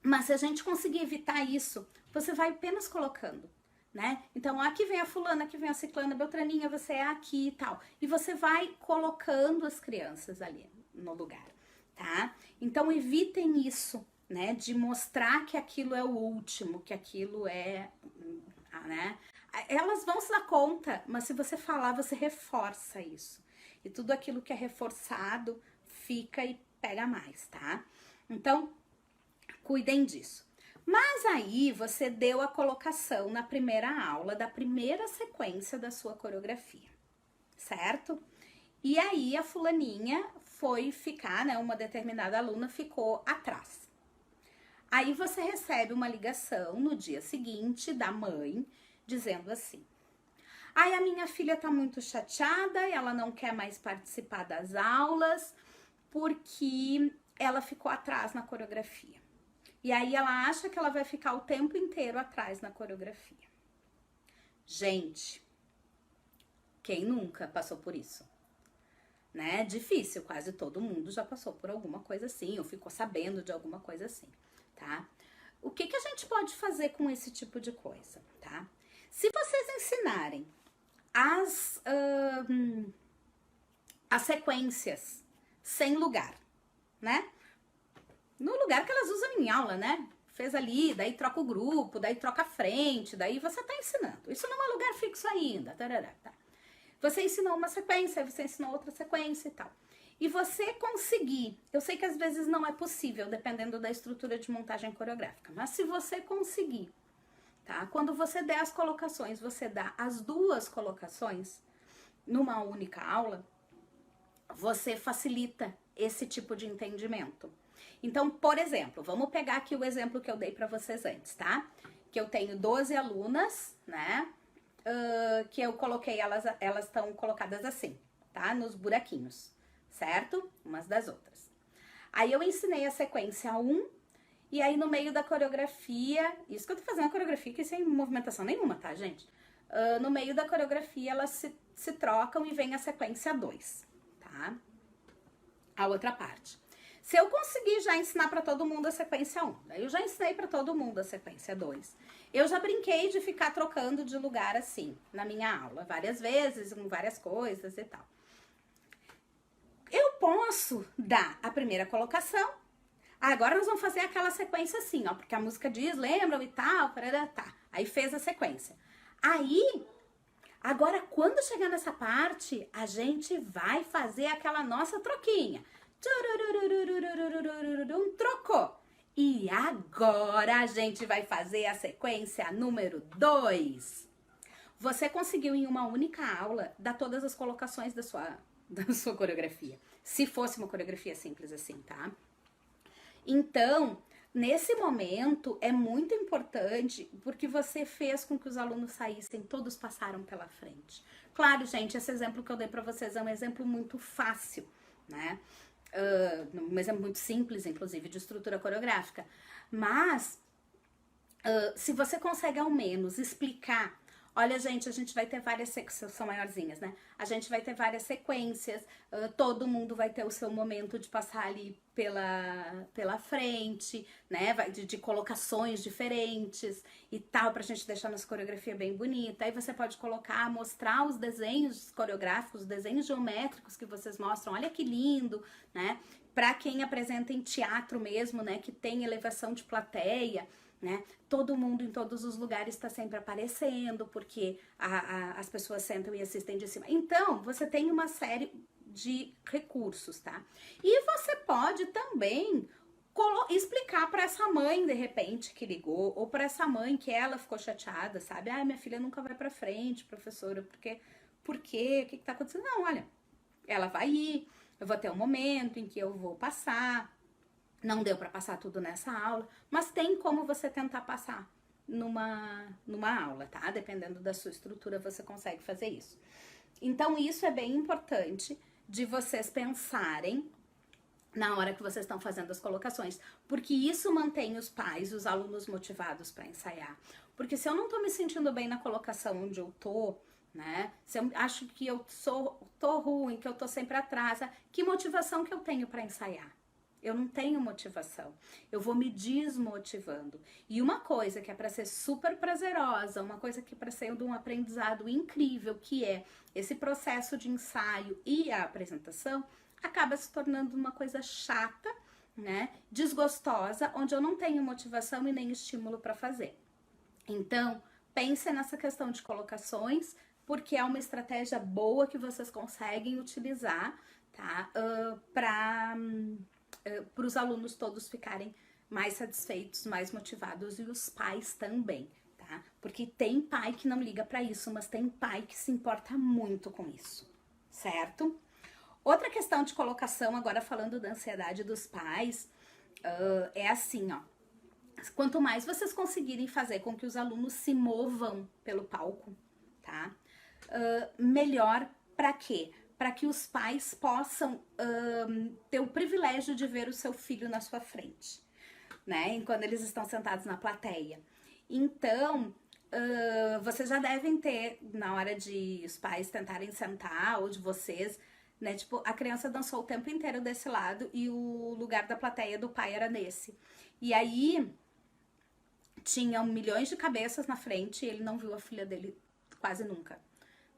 Mas se a gente conseguir evitar isso, você vai apenas colocando, né? Então, aqui vem a fulana, aqui vem a ciclana, a beltraninha, você é aqui e tal. E você vai colocando as crianças ali no lugar, tá? Então, evitem isso, né? De mostrar que aquilo é o último, que aquilo é, né? Elas vão se dar conta, mas se você falar, você reforça isso. E tudo aquilo que é reforçado fica e pega mais, tá? Então, cuidem disso. Mas aí, você deu a colocação na primeira aula da primeira sequência da sua coreografia, certo? E aí, a fulaninha foi ficar, né? Uma determinada aluna ficou atrás. Aí, você recebe uma ligação no dia seguinte da mãe, dizendo assim, Ai, a minha filha tá muito chateada, ela não quer mais participar das aulas porque ela ficou atrás na coreografia. E aí ela acha que ela vai ficar o tempo inteiro atrás na coreografia. Gente, quem nunca passou por isso? Né? Difícil, quase todo mundo já passou por alguma coisa assim, ou ficou sabendo de alguma coisa assim, tá? O que a gente pode fazer com esse tipo de coisa, tá? Se vocês ensinarem as sequências sem lugar, né? No lugar que elas usam em aula, né? Fez ali, daí troca o grupo, daí troca a frente, daí você tá ensinando. Isso não é lugar fixo ainda, tarará, tá? Você ensinou uma sequência, você ensinou outra sequência e tal. E você conseguir, eu sei que às vezes não é possível, dependendo da estrutura de montagem coreográfica, mas se você conseguir, tá? Quando você der as colocações, você dá as duas colocações numa única aula, você facilita esse tipo de entendimento. Então, por exemplo, vamos pegar aqui o exemplo que eu dei para vocês antes, tá? Que eu tenho 12 alunas, né? Que eu coloquei, elas estão colocadas assim, tá? Nos buraquinhos, certo? Umas das outras. Aí eu ensinei a sequência 1, e aí no meio da coreografia, isso que eu tô fazendo a coreografia aqui sem movimentação nenhuma, tá, gente? No meio da coreografia elas se trocam e vem a sequência 2, tá? A outra parte. Se eu conseguir já ensinar para todo mundo a sequência 1, daí eu já ensinei para todo mundo a sequência 2. Eu já brinquei de ficar trocando de lugar assim, na minha aula, várias vezes, com várias coisas e tal. Eu posso dar a primeira colocação. Agora nós vamos fazer aquela sequência assim, ó, porque a música diz, lembram e tal, tá. Aí fez a sequência. Aí, agora quando chegar nessa parte, a gente vai fazer aquela nossa troquinha. Trocou. E agora a gente vai fazer a sequência número 2. Você conseguiu em uma única aula dar todas as colocações da sua coreografia. Se fosse uma coreografia simples assim, tá? Então, nesse momento é muito importante porque você fez com que os alunos saíssem, todos passaram pela frente. Claro, gente, esse exemplo que eu dei pra vocês é um exemplo muito fácil, né? Um exemplo muito simples, inclusive, de estrutura coreográfica. Mas, se você consegue ao menos explicar, olha, gente, a gente vai ter várias sequências, são maiorzinhas, né? A gente vai ter várias sequências, todo mundo vai ter o seu momento de passar ali pela frente, né? De colocações diferentes e tal, pra gente deixar nossa coreografia bem bonita. Aí você pode colocar, mostrar os desenhos coreográficos, os desenhos geométricos que vocês mostram, olha que lindo, né? Pra quem apresenta em teatro mesmo, né? Que tem elevação de plateia, né? Todo mundo em todos os lugares está sempre aparecendo, porque as pessoas sentam e assistem de cima. Então, você tem uma série de recursos, tá? E você pode também explicar para essa mãe, de repente, que ligou, ou para essa mãe que ela ficou chateada, sabe? Ah, minha filha nunca vai para frente, professora, por quê? O que tá acontecendo? Não, olha, ela vai ir, eu vou ter um momento em que eu vou passar. Não deu para passar tudo nessa aula, mas tem como você tentar passar numa aula, tá? Dependendo da sua estrutura, você consegue fazer isso. Então, isso é bem importante de vocês pensarem na hora que vocês estão fazendo as colocações, porque isso mantém os pais, os alunos motivados para ensaiar. Porque se eu não tô me sentindo bem na colocação onde eu tô, né? Se eu acho que eu tô ruim, que eu tô sempre atrás, que motivação que eu tenho para ensaiar? Eu não tenho motivação, eu vou me desmotivando. E uma coisa que é para ser super prazerosa, uma coisa que é para ser de um aprendizado incrível, que é esse processo de ensaio e a apresentação, acaba se tornando uma coisa chata, né? Desgostosa, onde eu não tenho motivação e nem estímulo para fazer. Então, pense nessa questão de colocações, porque é uma estratégia boa que vocês conseguem utilizar, tá? Para os alunos todos ficarem mais satisfeitos, mais motivados e os pais também, tá? Porque tem pai que não liga para isso, mas tem pai que se importa muito com isso, certo? Outra questão de colocação, agora falando da ansiedade dos pais, é assim, ó. Quanto mais vocês conseguirem fazer com que os alunos se movam pelo palco, tá? melhor para quê? Para que os pais possam ter o privilégio de ver o seu filho na sua frente, né? Quando eles estão sentados na plateia. Então, vocês já devem ter, na hora de os pais tentarem sentar, ou de vocês, né? Tipo, a criança dançou o tempo inteiro desse lado e o lugar da plateia do pai era nesse. E aí, tinham milhões de cabeças na frente e ele não viu a filha dele quase nunca,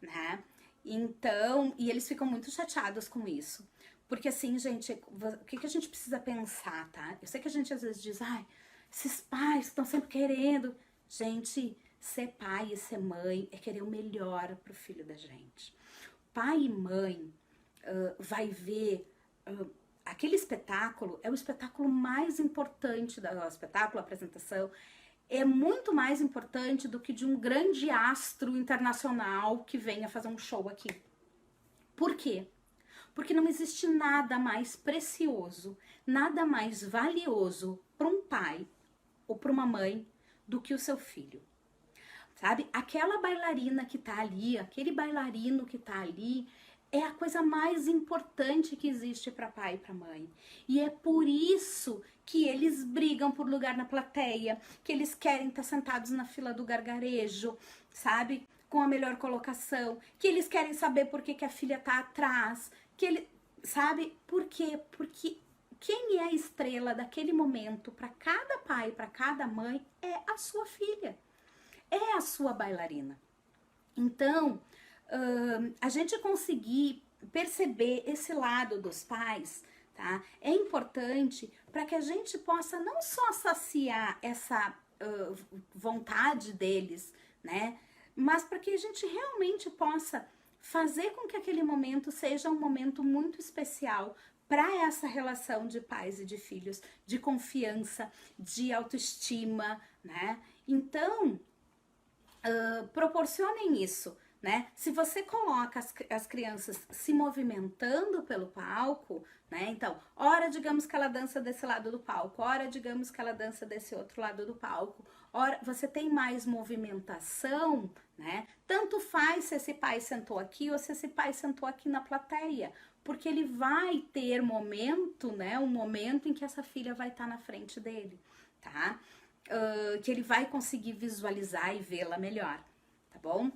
né? Então, e eles ficam muito chateados com isso. Porque assim, gente, o que a gente precisa pensar, tá? Eu sei que a gente às vezes diz, ai, esses pais estão sempre querendo. Gente, ser pai e ser mãe é querer o melhor pro filho da gente. Pai e mãe vai ver aquele espetáculo, é o espetáculo mais importante do espetáculo, a apresentação, é muito mais importante do que de um grande astro internacional que venha fazer um show aqui. Por quê? Porque não existe nada mais precioso, nada mais valioso para um pai ou para uma mãe do que o seu filho. Sabe? Aquela bailarina que tá ali, aquele bailarino que tá ali, é a coisa mais importante que existe para pai e para mãe. E é por isso que eles brigam por lugar na plateia, que eles querem estar sentados na fila do gargarejo, sabe? Com a melhor colocação, que eles querem saber por que a filha tá atrás, que ele, sabe? Por quê? Porque quem é a estrela daquele momento para cada pai, para cada mãe, é a sua filha. É a sua bailarina. Então, a gente conseguir perceber esse lado dos pais, tá? É importante para que a gente possa não só saciar essa vontade deles, né? Mas para que a gente realmente possa fazer com que aquele momento seja um momento muito especial para essa relação de pais e de filhos, de confiança, de autoestima, né? Então, proporcionem isso, né? Se você coloca as crianças se movimentando pelo palco, né? Então, ora digamos que ela dança desse lado do palco, ora digamos que ela dança desse outro lado do palco, ora você tem mais movimentação, né? Tanto faz se esse pai sentou aqui ou se esse pai sentou aqui na plateia, porque ele vai ter momento, né? Um momento em que essa filha vai estar na frente dele, tá? Que ele vai conseguir visualizar e vê-la melhor, tá bom?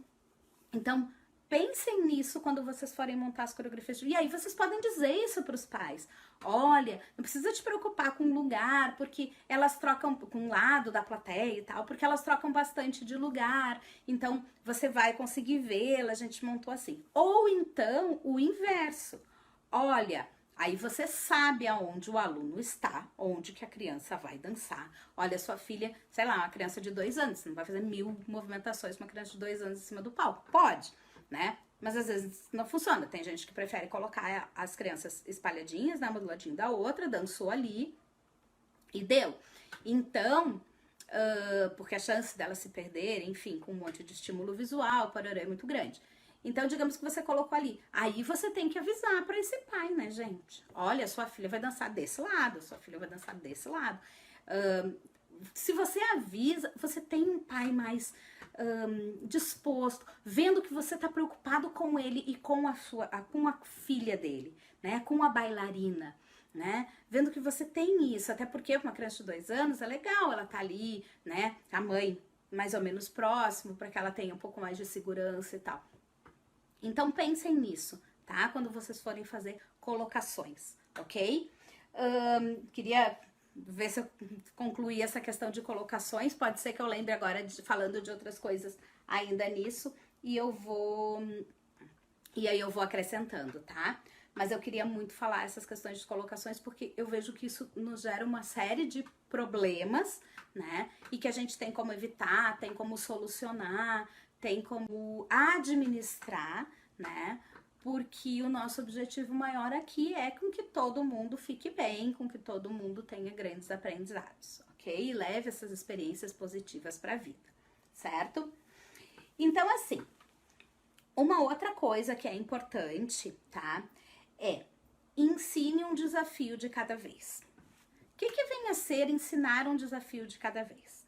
Então, pensem nisso quando vocês forem montar as coreografias. E aí vocês podem dizer isso para os pais. Olha, não precisa te preocupar com o lugar, porque elas trocam com o lado da plateia e tal, porque elas trocam bastante de lugar. Então, você vai conseguir vê-la, a gente montou assim. Ou então, o inverso. Olha, aí você sabe aonde o aluno está, onde que a criança vai dançar. Olha, sua filha, sei lá, uma criança de 2 anos, você não vai fazer 1000 movimentações com uma criança de 2 anos em cima do palco. Pode, né? Mas às vezes não funciona. Tem gente que prefere colocar as crianças espalhadinhas, né, uma do ladinho da outra, dançou ali e deu. Então, porque a chance delas se perderem, enfim, com um monte de estímulo visual, parará, é muito grande. Então, digamos que você colocou ali. Aí você tem que avisar para esse pai, né, gente? Olha, sua filha vai dançar desse lado, sua filha vai dançar desse lado. Se você avisa, você tem um pai mais disposto, vendo que você tá preocupado com ele e com a filha dele, né? Com a bailarina, né? Vendo que você tem isso, até porque uma criança de 2 anos é legal, ela tá ali, né? A mãe mais ou menos próximo, para que ela tenha um pouco mais de segurança e tal. Então pensem nisso, tá? Quando vocês forem fazer colocações, ok? Queria ver se eu concluí essa questão de colocações. Pode ser que eu lembre agora falando de outras coisas ainda nisso e aí eu vou acrescentando, tá? Mas eu queria muito falar essas questões de colocações porque eu vejo que isso nos gera uma série de problemas, né? E que a gente tem como evitar, tem como solucionar, tem como administrar, né? Porque o nosso objetivo maior aqui é com que todo mundo fique bem, com que todo mundo tenha grandes aprendizados, ok? E leve essas experiências positivas para a vida, certo? Então, assim, uma outra coisa que é importante, tá? É ensine um desafio de cada vez. O que vem a ser ensinar um desafio de cada vez?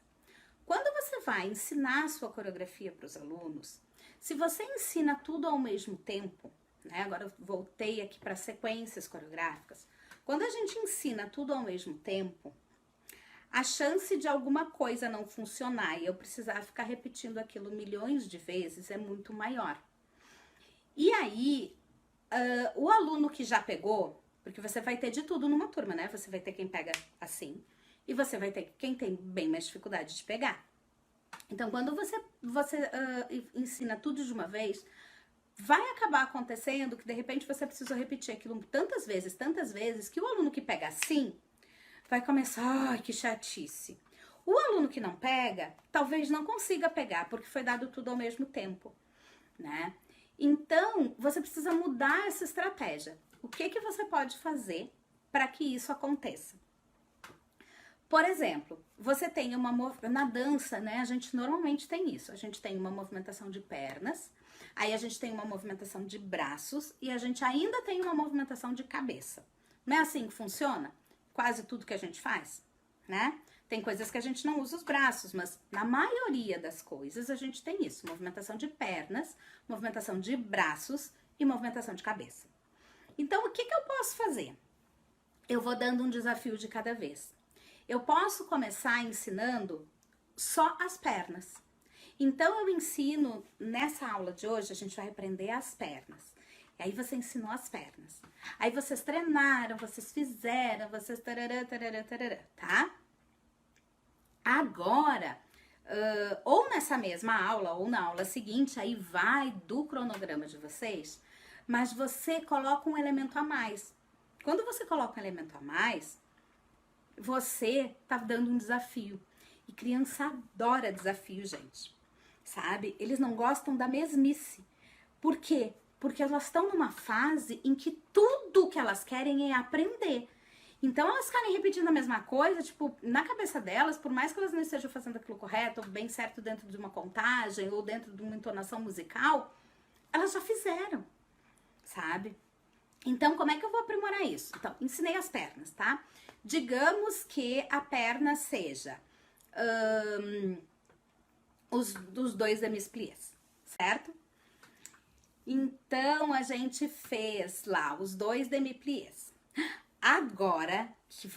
Quando você vai ensinar a sua coreografia para os alunos, Se você ensina tudo ao mesmo tempo, né? Agora eu voltei aqui para sequências coreográficas. Quando a gente ensina tudo ao mesmo tempo, a chance de alguma coisa não funcionar e eu precisar ficar repetindo aquilo milhões de vezes é muito maior. E aí, o aluno que já pegou, porque você vai ter de tudo numa turma, né? Você vai ter quem pega assim e você vai ter quem tem bem mais dificuldade de pegar. Então, quando você ensina tudo de uma vez, vai acabar acontecendo que de repente você precisa repetir aquilo tantas vezes, que o aluno que pega assim vai começar, ai, que chatice. O aluno que não pega, talvez não consiga pegar, porque foi dado tudo ao mesmo tempo, né? Então, você precisa mudar essa estratégia. O que você pode fazer para que isso aconteça? Por exemplo, você tem na dança, né? A gente normalmente tem isso. A gente tem uma movimentação de pernas, aí a gente tem uma movimentação de braços e a gente ainda tem uma movimentação de cabeça. Não é assim que funciona? Quase tudo que a gente faz, né? Tem coisas que a gente não usa os braços, mas na maioria das coisas a gente tem isso. Movimentação de pernas, movimentação de braços e movimentação de cabeça. Então, o que eu posso fazer? Eu vou dando um desafio de cada vez. Eu posso começar ensinando só as pernas. Então, eu ensino, nessa aula de hoje, a gente vai aprender as pernas. E aí você ensinou as pernas. Aí vocês treinaram, vocês fizeram, vocês tarará, tarará, tarará, tá? Agora, ou nessa mesma aula, ou na aula seguinte, aí vai do cronograma de vocês, mas você coloca um elemento a mais. Quando você coloca um elemento a mais, você tá dando um desafio. E criança adora desafio, gente. Sabe? Eles não gostam da mesmice. Por quê? Porque elas estão numa fase em que tudo que elas querem é aprender. Então elas ficarem repetindo a mesma coisa, tipo, na cabeça delas, por mais que elas não estejam fazendo aquilo correto, ou bem certo dentro de uma contagem, ou dentro de uma entonação musical, elas já fizeram, sabe? Então, como é que eu vou aprimorar isso? Então, ensinei as pernas, tá? Digamos que a perna seja os dois demi-pliés, certo? Então, a gente fez lá os dois demi-pliés. Agora,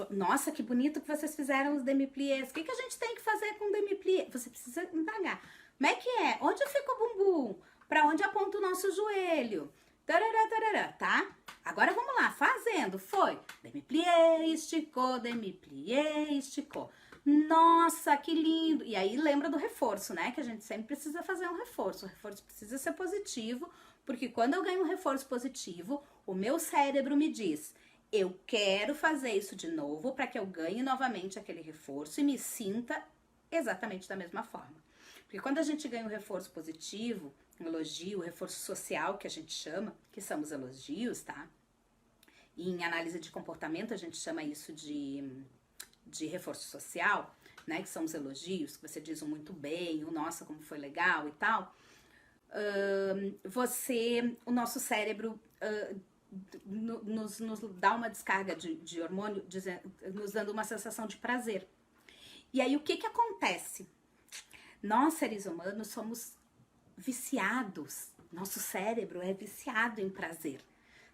nossa, que bonito que vocês fizeram os demi-pliés. O que a gente tem que fazer com demi-plié? Você precisa indagar. Como é que é? Onde fica o bumbum? Pra onde aponta o nosso joelho? Tarará, tarará, tá? Agora vamos lá, fazendo. Foi. Demi-plié, esticou, demi-plié, esticou. Nossa, que lindo! E aí lembra do reforço, né? Que a gente sempre precisa fazer um reforço. O reforço precisa ser positivo, porque quando eu ganho um reforço positivo, o meu cérebro me diz: eu quero fazer isso de novo para que eu ganhe novamente aquele reforço e me sinta exatamente da mesma forma. Porque quando a gente ganha um reforço positivo, um elogio, um reforço social que a gente chama, que são os elogios, tá? E em análise de comportamento a gente chama isso de reforço social, né? Que são os elogios, que você diz um muito bem, o nossa, como foi legal e tal. O nosso cérebro nos dá uma descarga de hormônio, nos dando uma sensação de prazer. E aí o que acontece? Nós, seres humanos, somos viciados. Nosso cérebro é viciado em prazer,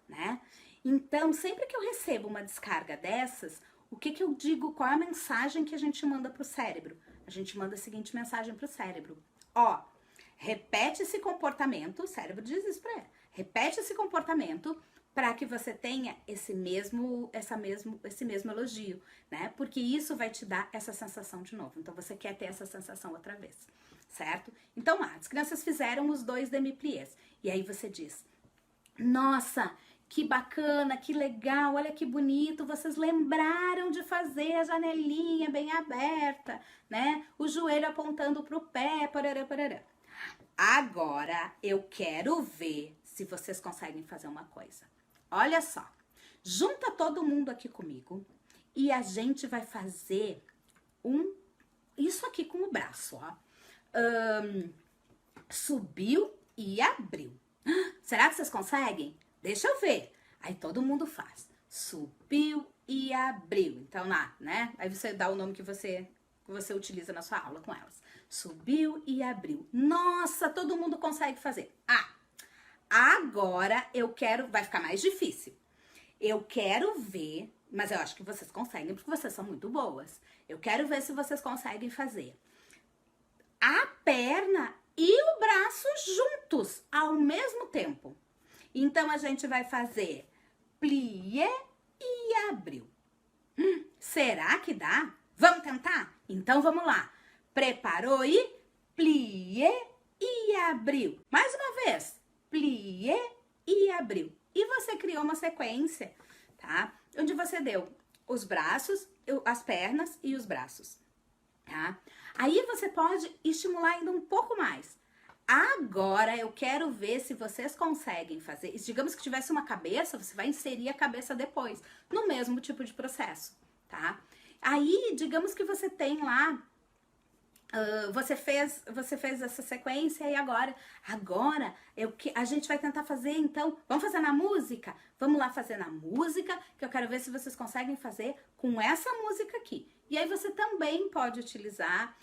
né? Então, sempre que eu recebo uma descarga dessas, o que eu digo? Qual é a mensagem que a gente manda pro cérebro? A gente manda a seguinte mensagem pro cérebro. Ó, repete esse comportamento, o cérebro diz isso pra ele. Repete esse comportamento para que você tenha esse mesmo elogio, né? Porque isso vai te dar essa sensação de novo. Então, você quer ter essa sensação outra vez, certo? Então, lá, as crianças fizeram os dois demi-pliés. E aí você diz: nossa, que bacana, que legal, olha que bonito, vocês lembraram de fazer a janelinha bem aberta, né? O joelho apontando pro pé, parará, parará. Agora, eu quero ver se vocês conseguem fazer uma coisa. Olha só, junta todo mundo aqui comigo e a gente vai fazer isso aqui com o braço, ó. Subiu e abriu. Será que vocês conseguem? Deixa eu ver. Aí todo mundo faz. Subiu e abriu. Então lá, né? Aí você dá o nome que você utiliza na sua aula com elas. subiu e abriu. Nossa, todo mundo consegue fazer. Ah, agora eu quero, vai ficar mais difícil. Eu quero ver, mas eu acho que vocês conseguem, porque vocês são muito boas. Eu quero ver se vocês conseguem fazer a perna e o braço juntos ao mesmo tempo. Então a gente vai fazer plié e abriu. Será que dá? Vamos tentar? Então vamos lá. Preparou e plié e abriu. Mais uma vez. Plié e abriu. E você criou uma sequência, tá? Onde você deu os braços, as pernas e os braços, tá? Aí você pode estimular ainda um pouco mais. Agora eu quero ver se vocês conseguem fazer. Digamos que tivesse uma cabeça, você vai inserir a cabeça depois, no mesmo tipo de processo, tá? Aí, digamos que você tem lá, você fez essa sequência e agora a gente vai tentar fazer, então, vamos fazer na música? Vamos lá fazer na música, que eu quero ver se vocês conseguem fazer com essa música aqui. E aí você também pode utilizar,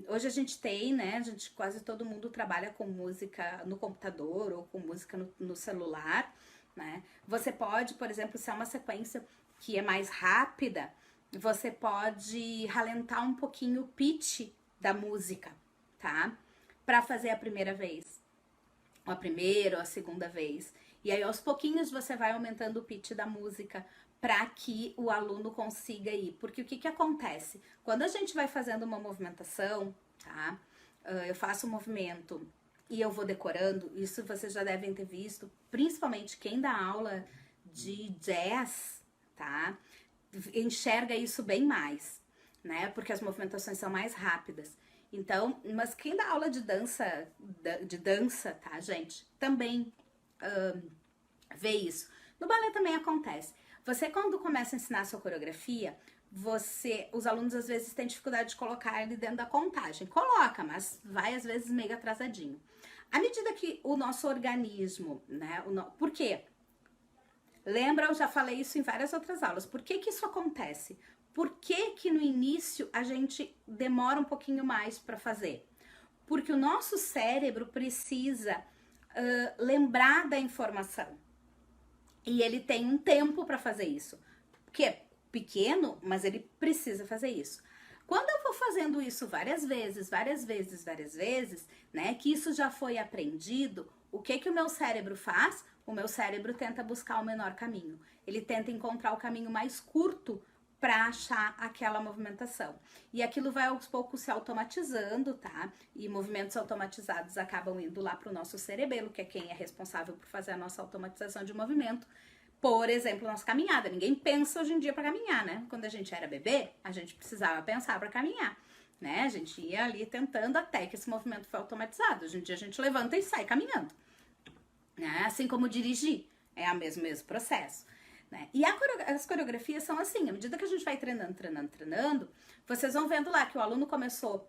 hoje a gente tem, né, quase todo mundo trabalha com música no computador ou com música no celular, né? Você pode, por exemplo, se é uma sequência que é mais rápida, você pode ralentar um pouquinho o pitch da música, tá? Pra fazer a primeira vez, ou a primeira ou a segunda vez. E aí, aos pouquinhos, você vai aumentando o pitch da música para que o aluno consiga ir. Porque o que acontece? Quando a gente vai fazendo uma movimentação, tá? Eu faço um movimento e eu vou decorando, isso vocês já devem ter visto, principalmente quem dá aula de jazz, tá? Enxerga isso bem mais, né? Porque as movimentações são mais rápidas. Então, mas quem dá aula de dança, tá, gente? Também vê isso. No balé também acontece. Você, quando começa a ensinar a sua coreografia, os alunos às vezes têm dificuldade de colocar ele dentro da contagem. Coloca, mas vai às vezes meio atrasadinho. À medida que o nosso organismo, né? Por quê? Lembra, eu já falei isso em várias outras aulas. Por que isso acontece? Por que no início a gente demora um pouquinho mais para fazer? Porque o nosso cérebro precisa lembrar da informação. E ele tem um tempo para fazer isso. Que é pequeno, mas ele precisa fazer isso. Quando eu vou fazendo isso várias vezes, né? Que isso já foi aprendido, o que o meu cérebro faz? O meu cérebro tenta buscar o menor caminho. Ele tenta encontrar o caminho mais curto para achar aquela movimentação. E aquilo vai aos poucos se automatizando, tá? E movimentos automatizados acabam indo lá para o nosso cerebelo, que é quem é responsável por fazer a nossa automatização de movimento. Por exemplo, nossa caminhada. Ninguém pensa hoje em dia para caminhar, né? Quando a gente era bebê, a gente precisava pensar para caminhar, né? A gente ia ali tentando até que esse movimento foi automatizado. Hoje em dia a gente levanta e sai caminhando, né? Assim como dirigir, é o mesmo processo, né? E as coreografias são assim, à medida que a gente vai treinando, vocês vão vendo lá que o aluno começou,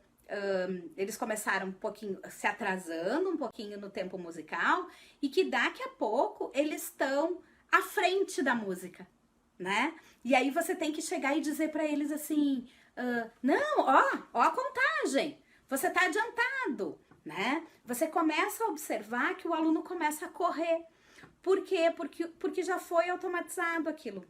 eles começaram um pouquinho, se atrasando um pouquinho no tempo musical, e que daqui a pouco eles estão à frente da música, né? E aí você tem que chegar e dizer pra eles assim, não, ó a contagem, você tá adiantado, né? Você começa a observar que o aluno começa a correr. Por quê? Porque já foi automatizado aquilo.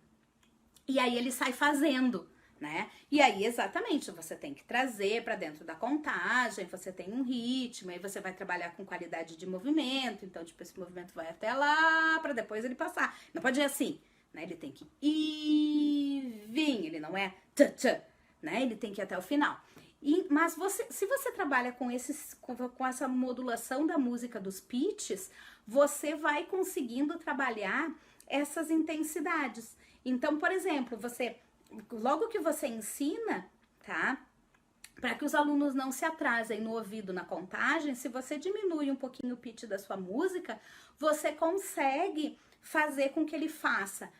E aí ele sai fazendo, né? E aí, exatamente, você tem que trazer para dentro da contagem, você tem um ritmo, aí você vai trabalhar com qualidade de movimento, então, tipo, esse movimento vai até lá para depois ele passar. Não pode ir assim, né? Ele tem que ir, vir, ele não é tã, né? Ele tem que ir até o final. Mas se você trabalha com essa modulação da música dos pitches, você vai conseguindo trabalhar essas intensidades. Então, por exemplo, logo que você ensina, tá? Para que os alunos não se atrasem no ouvido na contagem, se você diminui um pouquinho o pitch da sua música, você consegue fazer com que ele faça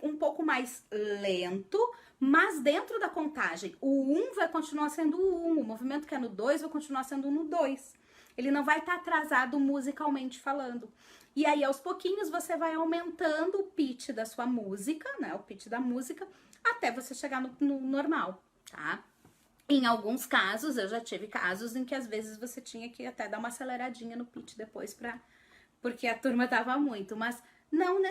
um pouco mais lento, mas dentro da contagem. O 1 vai continuar sendo o 1, o movimento que é no 2 vai continuar sendo no 2. Ele não vai estar atrasado musicalmente falando. E aí, aos pouquinhos, você vai aumentando o pitch da sua música, né? O pitch da música, até você chegar no normal, tá? Em alguns casos, eu já tive casos em que às vezes você tinha que até dar uma aceleradinha no pitch depois porque a turma tava muito, mas não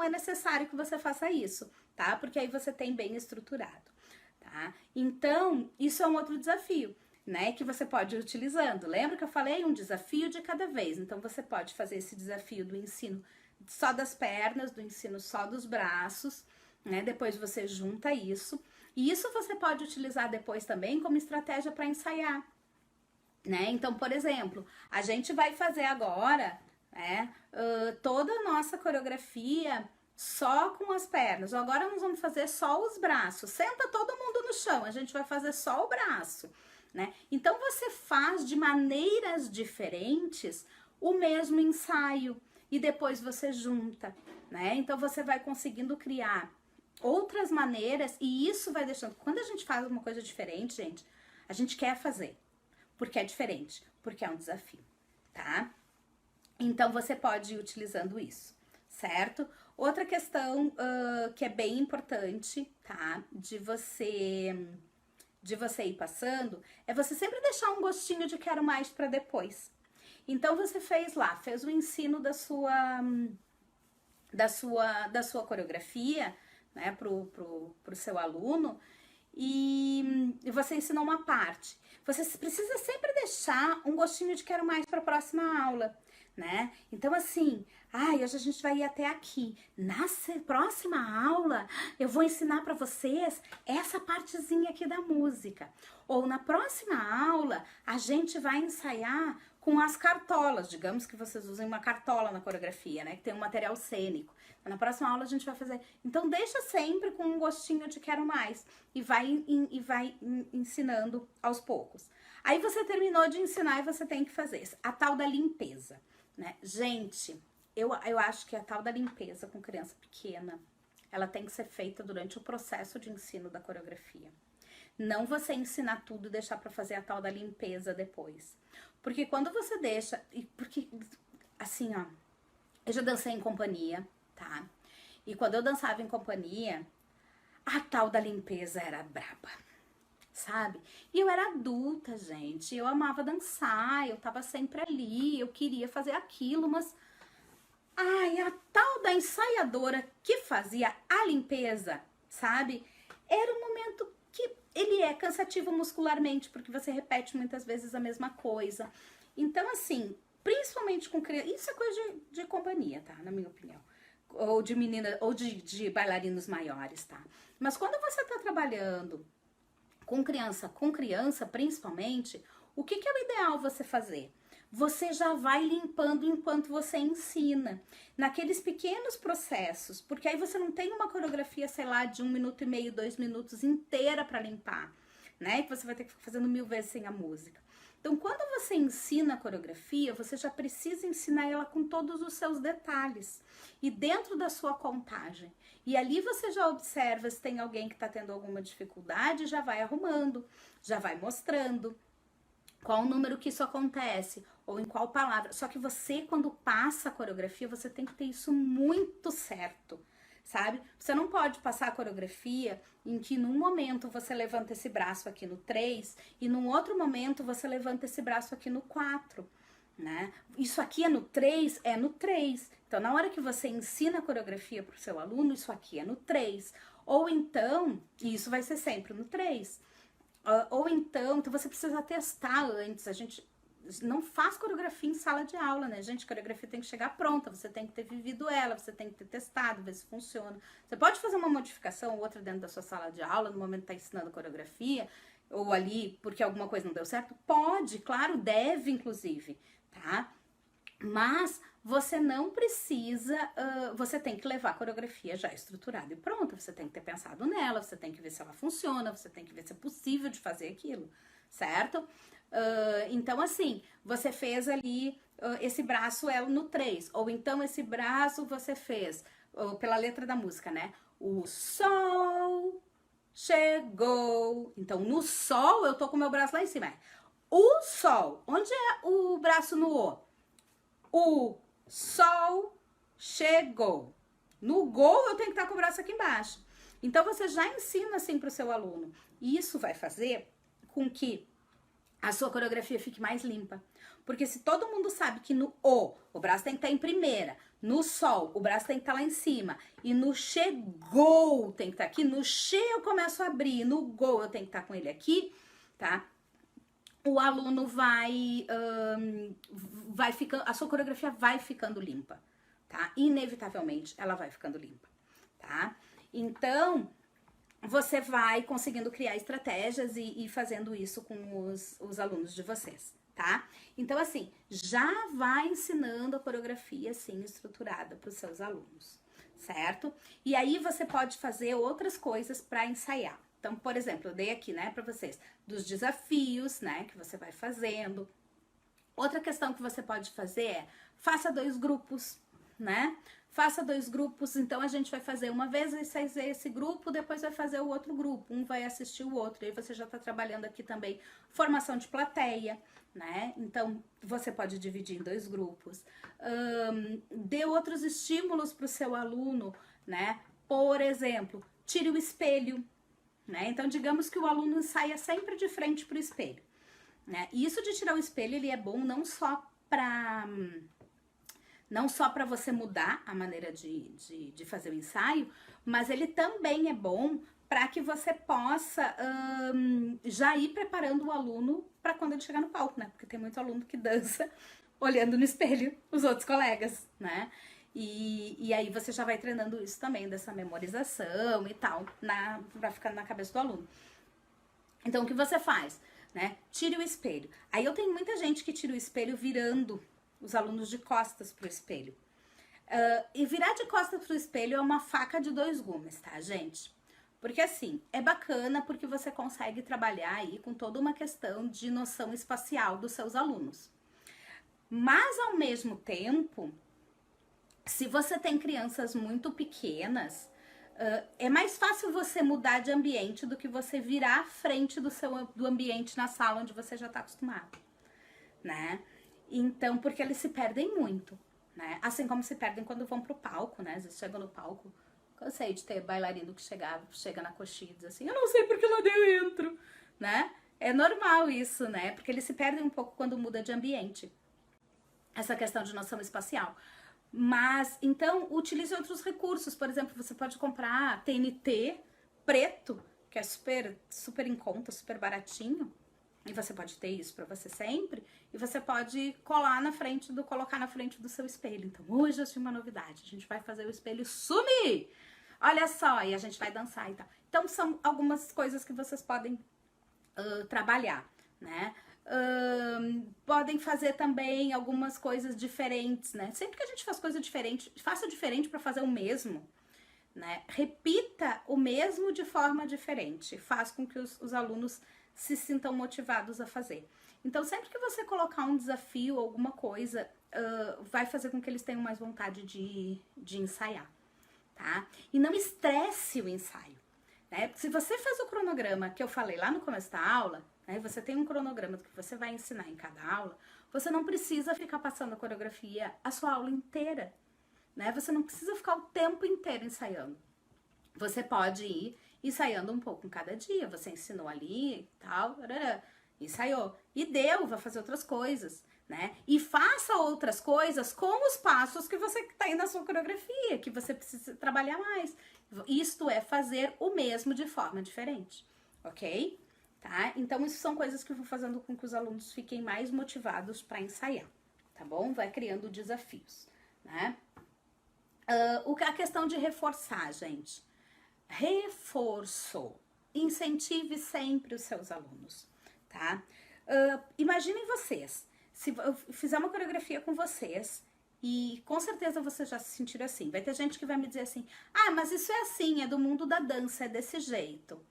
é necessário que você faça isso, tá? Porque aí você tem bem estruturado, tá? Então, isso é um outro desafio, né? Que você pode ir utilizando. Lembra que eu falei? Um desafio de cada vez. Então, você pode fazer esse desafio do ensino só das pernas, do ensino só dos braços, né? Depois você junta isso. E isso você pode utilizar depois também como estratégia para ensaiar, né? Então, por exemplo, a gente vai fazer agora, né, toda a nossa coreografia só com as pernas. Agora nós vamos fazer só os braços. Senta todo mundo no chão, a gente vai fazer só o braço, né? Então você faz de maneiras diferentes o mesmo ensaio e depois você junta, né? Então você vai conseguindo criar outras maneiras e isso vai deixando. Quando a gente faz uma coisa diferente, gente, a gente quer fazer. Porque é diferente, porque é um desafio, tá? Então, você pode ir utilizando isso, certo? Outra questão que é bem importante, tá? De você ir passando, é você sempre deixar um gostinho de quero mais para depois. Então, você fez o ensino da sua coreografia, né, pro seu aluno, e você ensinou uma parte. Você precisa sempre deixar um gostinho de quero mais para a próxima aula, né? Então, assim, hoje a gente vai ir até aqui. Na próxima aula, eu vou ensinar para vocês essa partezinha aqui da música. Ou na próxima aula, a gente vai ensaiar com as cartolas. Digamos que vocês usem uma cartola na coreografia, né? Que tem um material cênico. Na próxima aula a gente vai fazer. Então deixa sempre com um gostinho de quero mais e vai ensinando aos poucos. Aí você terminou de ensinar e você tem que fazer a tal da limpeza, né? Gente, eu acho que a tal da limpeza com criança pequena, ela tem que ser feita durante o processo de ensino da coreografia. Não você ensinar tudo e deixar para fazer a tal da limpeza depois. Porque quando você deixa, porque assim, ó, eu já dancei em companhia, tá? E quando eu dançava em companhia, a tal da limpeza era braba, sabe? E eu era adulta, gente, eu amava dançar, eu tava sempre ali, eu queria fazer aquilo, mas a tal da ensaiadora que fazia a limpeza, sabe? Era um momento que ele é cansativo muscularmente, porque você repete muitas vezes a mesma coisa. Então, assim, principalmente com criança, isso é coisa de companhia, tá? Na minha opinião. Ou de menina, ou de bailarinos maiores, tá? Mas quando você tá trabalhando com criança principalmente, o que é o ideal você fazer? Você já vai limpando enquanto você ensina, naqueles pequenos processos, porque aí você não tem uma coreografia, sei lá, de 1 minuto e meio, 2 minutos inteira para limpar, né? Que você vai ter que ficar fazendo 1000 vezes sem a música. Então, quando você ensina a coreografia, você já precisa ensinar ela com todos os seus detalhes e dentro da sua contagem. E ali você já observa se tem alguém que está tendo alguma dificuldade, já vai arrumando, já vai mostrando qual o número que isso acontece ou em qual palavra. Só que você, quando passa a coreografia, você tem que ter isso muito certo, sabe? Você não pode passar a coreografia em que num momento você levanta esse braço aqui no 3 e num outro momento você levanta esse braço aqui no 4, né? Isso aqui é no 3, é no 3. Então, na hora que você ensina a coreografia para o seu aluno, isso aqui é no 3. Ou então, isso vai ser sempre no 3. Ou então você precisa testar antes. A gente não faz coreografia em sala de aula, né, gente? A coreografia tem que chegar pronta, você tem que ter vivido ela, você tem que ter testado, ver se funciona. Você pode fazer uma modificação ou outra dentro da sua sala de aula, no momento que tá ensinando coreografia, ou ali porque alguma coisa não deu certo? Pode, claro, deve, inclusive, tá? Mas você não precisa, você tem que levar a coreografia já estruturada e pronta, você tem que ter pensado nela, você tem que ver se ela funciona, você tem que ver se é possível de fazer aquilo, certo? Então, assim, você fez ali esse braço no 3, ou então esse braço você fez, pela letra da música, né? O sol chegou. Então, no sol, eu tô com o meu braço lá em cima. O sol. Onde é o braço no O? O sol chegou. No gol, eu tenho que estar com o braço aqui embaixo. Então, você já ensina assim para o seu aluno. E isso vai fazer com que a sua coreografia fique mais limpa. Porque se todo mundo sabe que no o braço tem que estar em primeira, no sol, o braço tem que estar lá em cima, e no chegou tem que estar aqui, no che eu começo a abrir, no go eu tenho que estar com ele aqui, tá? O aluno vai ficando, a sua coreografia vai ficando limpa, tá? Inevitavelmente ela vai ficando limpa, tá? Então, você vai conseguindo criar estratégias e fazendo isso com os alunos de vocês, tá? Então, assim, já vai ensinando a coreografia, assim, estruturada para os seus alunos, certo? E aí você pode fazer outras coisas para ensaiar. Então, por exemplo, eu dei aqui, né, para vocês, dos desafios, né, que você vai fazendo. Outra questão que você pode fazer é, faça 2 grupos, né? Faça 2 grupos, então a gente vai fazer uma vez esse grupo, depois vai fazer o outro grupo, um vai assistir o outro, e aí você já tá trabalhando aqui também formação de plateia, né? Então, você pode dividir em 2 grupos. Dê outros estímulos para o seu aluno, né? Por exemplo, tire o espelho, né? Então, digamos que o aluno ensaia sempre de frente para o espelho, né? E isso de tirar o espelho, ele é bom não só para você mudar a maneira de fazer o ensaio, mas ele também é bom para que você possa já ir preparando o aluno para quando ele chegar no palco, né? Porque tem muito aluno que dança olhando no espelho os outros colegas, né? E aí você já vai treinando isso também, dessa memorização e tal, pra ficar na cabeça do aluno. Então, o que você faz? Né? Tire o espelho. Aí eu tenho muita gente que tira o espelho virando os alunos de costas pro espelho. E virar de costas pro espelho é uma faca de 2 gumes, tá, gente? Porque assim, é bacana porque você consegue trabalhar aí com toda uma questão de noção espacial dos seus alunos. Mas, ao mesmo tempo, se você tem crianças muito pequenas, é mais fácil você mudar de ambiente do que você virar à frente do ambiente na sala onde você já está acostumado, né? Então, porque eles se perdem muito, né? Assim como se perdem quando vão pro palco, né? Às vezes chegam no palco, cansei de ter bailarino que chega na coxinha e diz assim, eu não sei porque lá eu entro, né? É normal isso, né? Porque eles se perdem um pouco quando muda de ambiente. Essa questão de noção espacial. Mas, então, utilize outros recursos. Por exemplo, você pode comprar TNT preto, que é super em conta, super baratinho. E você pode ter isso pra você sempre. E você pode colocar na frente do seu espelho. Então, hoje eu tinha uma novidade. A gente vai fazer o espelho sumir. Olha só, e a gente vai dançar e tal. Então, são algumas coisas que vocês podem trabalhar, né? Podem fazer também algumas coisas diferentes, né? Sempre que a gente faz coisa diferente, faça diferente para fazer o mesmo, né? Repita o mesmo de forma diferente, faz com que os alunos se sintam motivados a fazer. Então, sempre que você colocar um desafio, alguma coisa, vai fazer com que eles tenham mais vontade de ensaiar, tá? E não estresse o ensaio, né? Se você faz o cronograma que eu falei lá no começo da aula, né, você tem um cronograma do que você vai ensinar em cada aula, você não precisa ficar passando a coreografia a sua aula inteira, né? Você não precisa ficar o tempo inteiro ensaiando. Você pode ir ensaiando um pouco em cada dia. Você ensinou ali e tal, ensaiou. E vai fazer outras coisas, né? E faça outras coisas com os passos que você tem na sua coreografia, que você precisa trabalhar mais. Isto é fazer o mesmo de forma diferente, ok? Tá? Então, isso são coisas que vão fazendo com que os alunos fiquem mais motivados para ensaiar, tá bom? Vai criando desafios, né? A questão de reforçar, gente. Reforço. Incentive sempre os seus alunos, tá? Imaginem vocês, se eu fizer uma coreografia com vocês, e com certeza vocês já se sentiram assim. Vai ter gente que vai me dizer assim, mas isso é assim, é do mundo da dança, é desse jeito.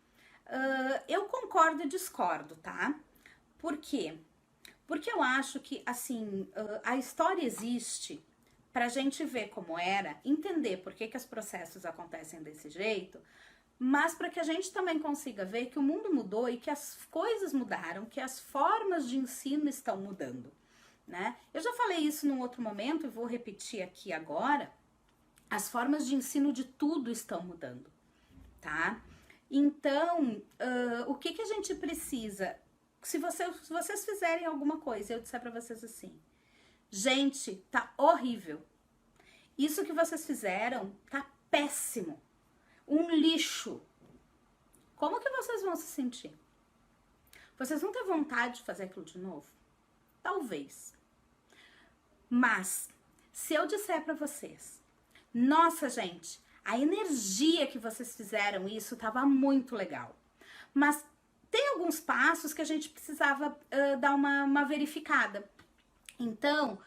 Eu concordo e discordo, tá? Por quê? Porque eu acho que, assim, a história existe pra gente ver como era, entender por que os processos acontecem desse jeito, mas para que a gente também consiga ver que o mundo mudou e que as coisas mudaram, que as formas de ensino estão mudando, né? Eu já falei isso num outro momento e vou repetir aqui agora. As formas de ensino de tudo estão mudando, tá? Então, o que a gente precisa se vocês fizerem alguma coisa e eu disser pra vocês assim, gente, tá horrível. Isso que vocês fizeram tá péssimo. Um lixo. Como que vocês vão se sentir? Vocês vão ter vontade de fazer aquilo de novo? Talvez. Mas, se eu disser pra vocês, nossa, gente, a energia que vocês fizeram isso tava muito legal. Mas tem alguns passos que a gente precisava dar uma verificada. Então,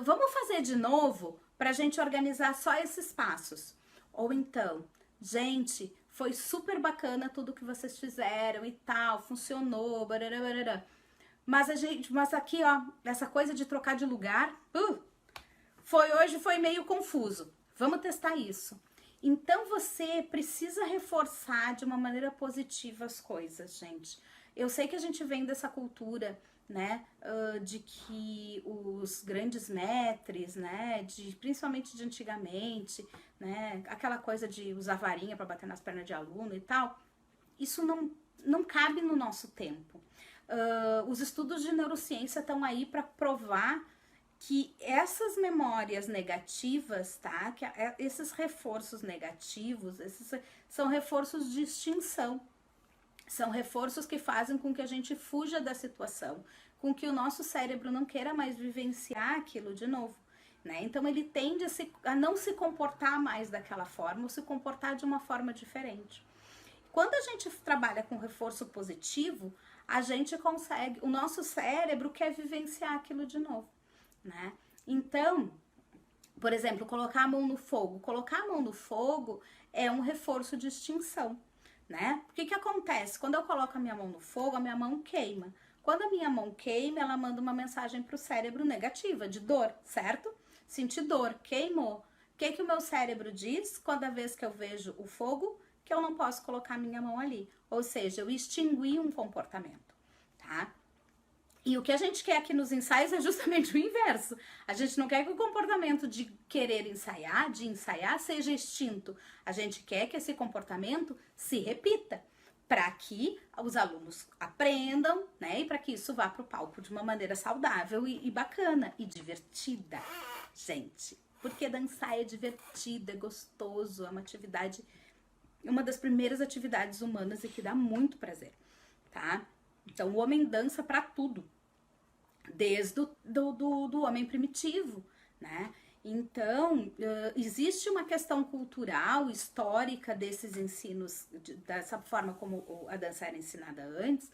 vamos fazer de novo pra gente organizar só esses passos. Ou então, gente, foi super bacana tudo que vocês fizeram e tal, funcionou, barará, barará. Mas aqui, ó, essa coisa de trocar de lugar, hoje foi meio confuso. Vamos testar isso. Então você precisa reforçar de uma maneira positiva as coisas, gente. Eu sei que a gente vem dessa cultura, né, de que os grandes mestres, né, principalmente de antigamente, né, aquela coisa de usar varinha para bater nas pernas de aluno e tal, isso não cabe no nosso tempo. Os estudos de neurociência estão aí para provar que essas memórias negativas, tá? Que esses reforços negativos, esses são reforços de extinção. São reforços que fazem com que a gente fuja da situação, com que o nosso cérebro não queira mais vivenciar aquilo de novo, né? Então ele tende a não se comportar mais daquela forma, ou se comportar de uma forma diferente. Quando a gente trabalha com reforço positivo, a gente consegue, o nosso cérebro quer vivenciar aquilo de novo, né? Então, por exemplo, colocar a mão no fogo. Colocar a mão no fogo é um reforço de extinção, né? O que acontece? Quando eu coloco a minha mão no fogo, a minha mão queima. Quando a minha mão queima, ela manda uma mensagem para o cérebro negativa, de dor, certo? Senti dor, queimou. O que o meu cérebro diz cada vez que eu vejo o fogo? Que eu não posso colocar a minha mão ali. Ou seja, eu extingui um comportamento, tá? E o que a gente quer aqui nos ensaios é justamente o inverso. A gente não quer que o comportamento de querer ensaiar, de ensaiar, seja extinto. A gente quer que esse comportamento se repita, para que os alunos aprendam, né? E para que isso vá para o palco de uma maneira saudável e bacana e divertida, gente. Porque dançar é divertido, é gostoso, é uma atividade, uma das primeiras atividades humanas e que dá muito prazer, tá? Então o homem dança para tudo, desde do homem primitivo, né? Então, existe uma questão cultural, histórica desses ensinos, dessa forma como a dança era ensinada antes,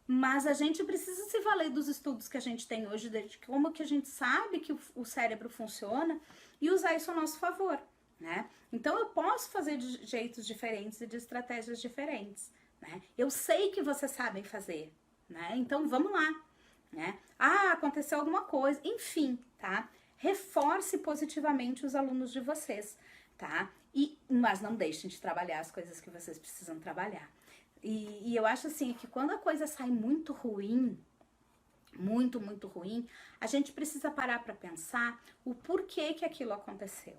mas a gente precisa se valer dos estudos que a gente tem hoje, de como que a gente sabe que o cérebro funciona e usar isso a nosso favor, né? Então, eu posso fazer de jeitos diferentes e de estratégias diferentes, né? Eu sei que vocês sabem fazer, né? Então, vamos lá, né? Ah, aconteceu alguma coisa, enfim, tá? Reforce positivamente os alunos de vocês, tá? Mas não deixem de trabalhar as coisas que vocês precisam trabalhar. E eu acho assim, que quando a coisa sai muito ruim, muito ruim, a gente precisa parar para pensar o porquê que aquilo aconteceu,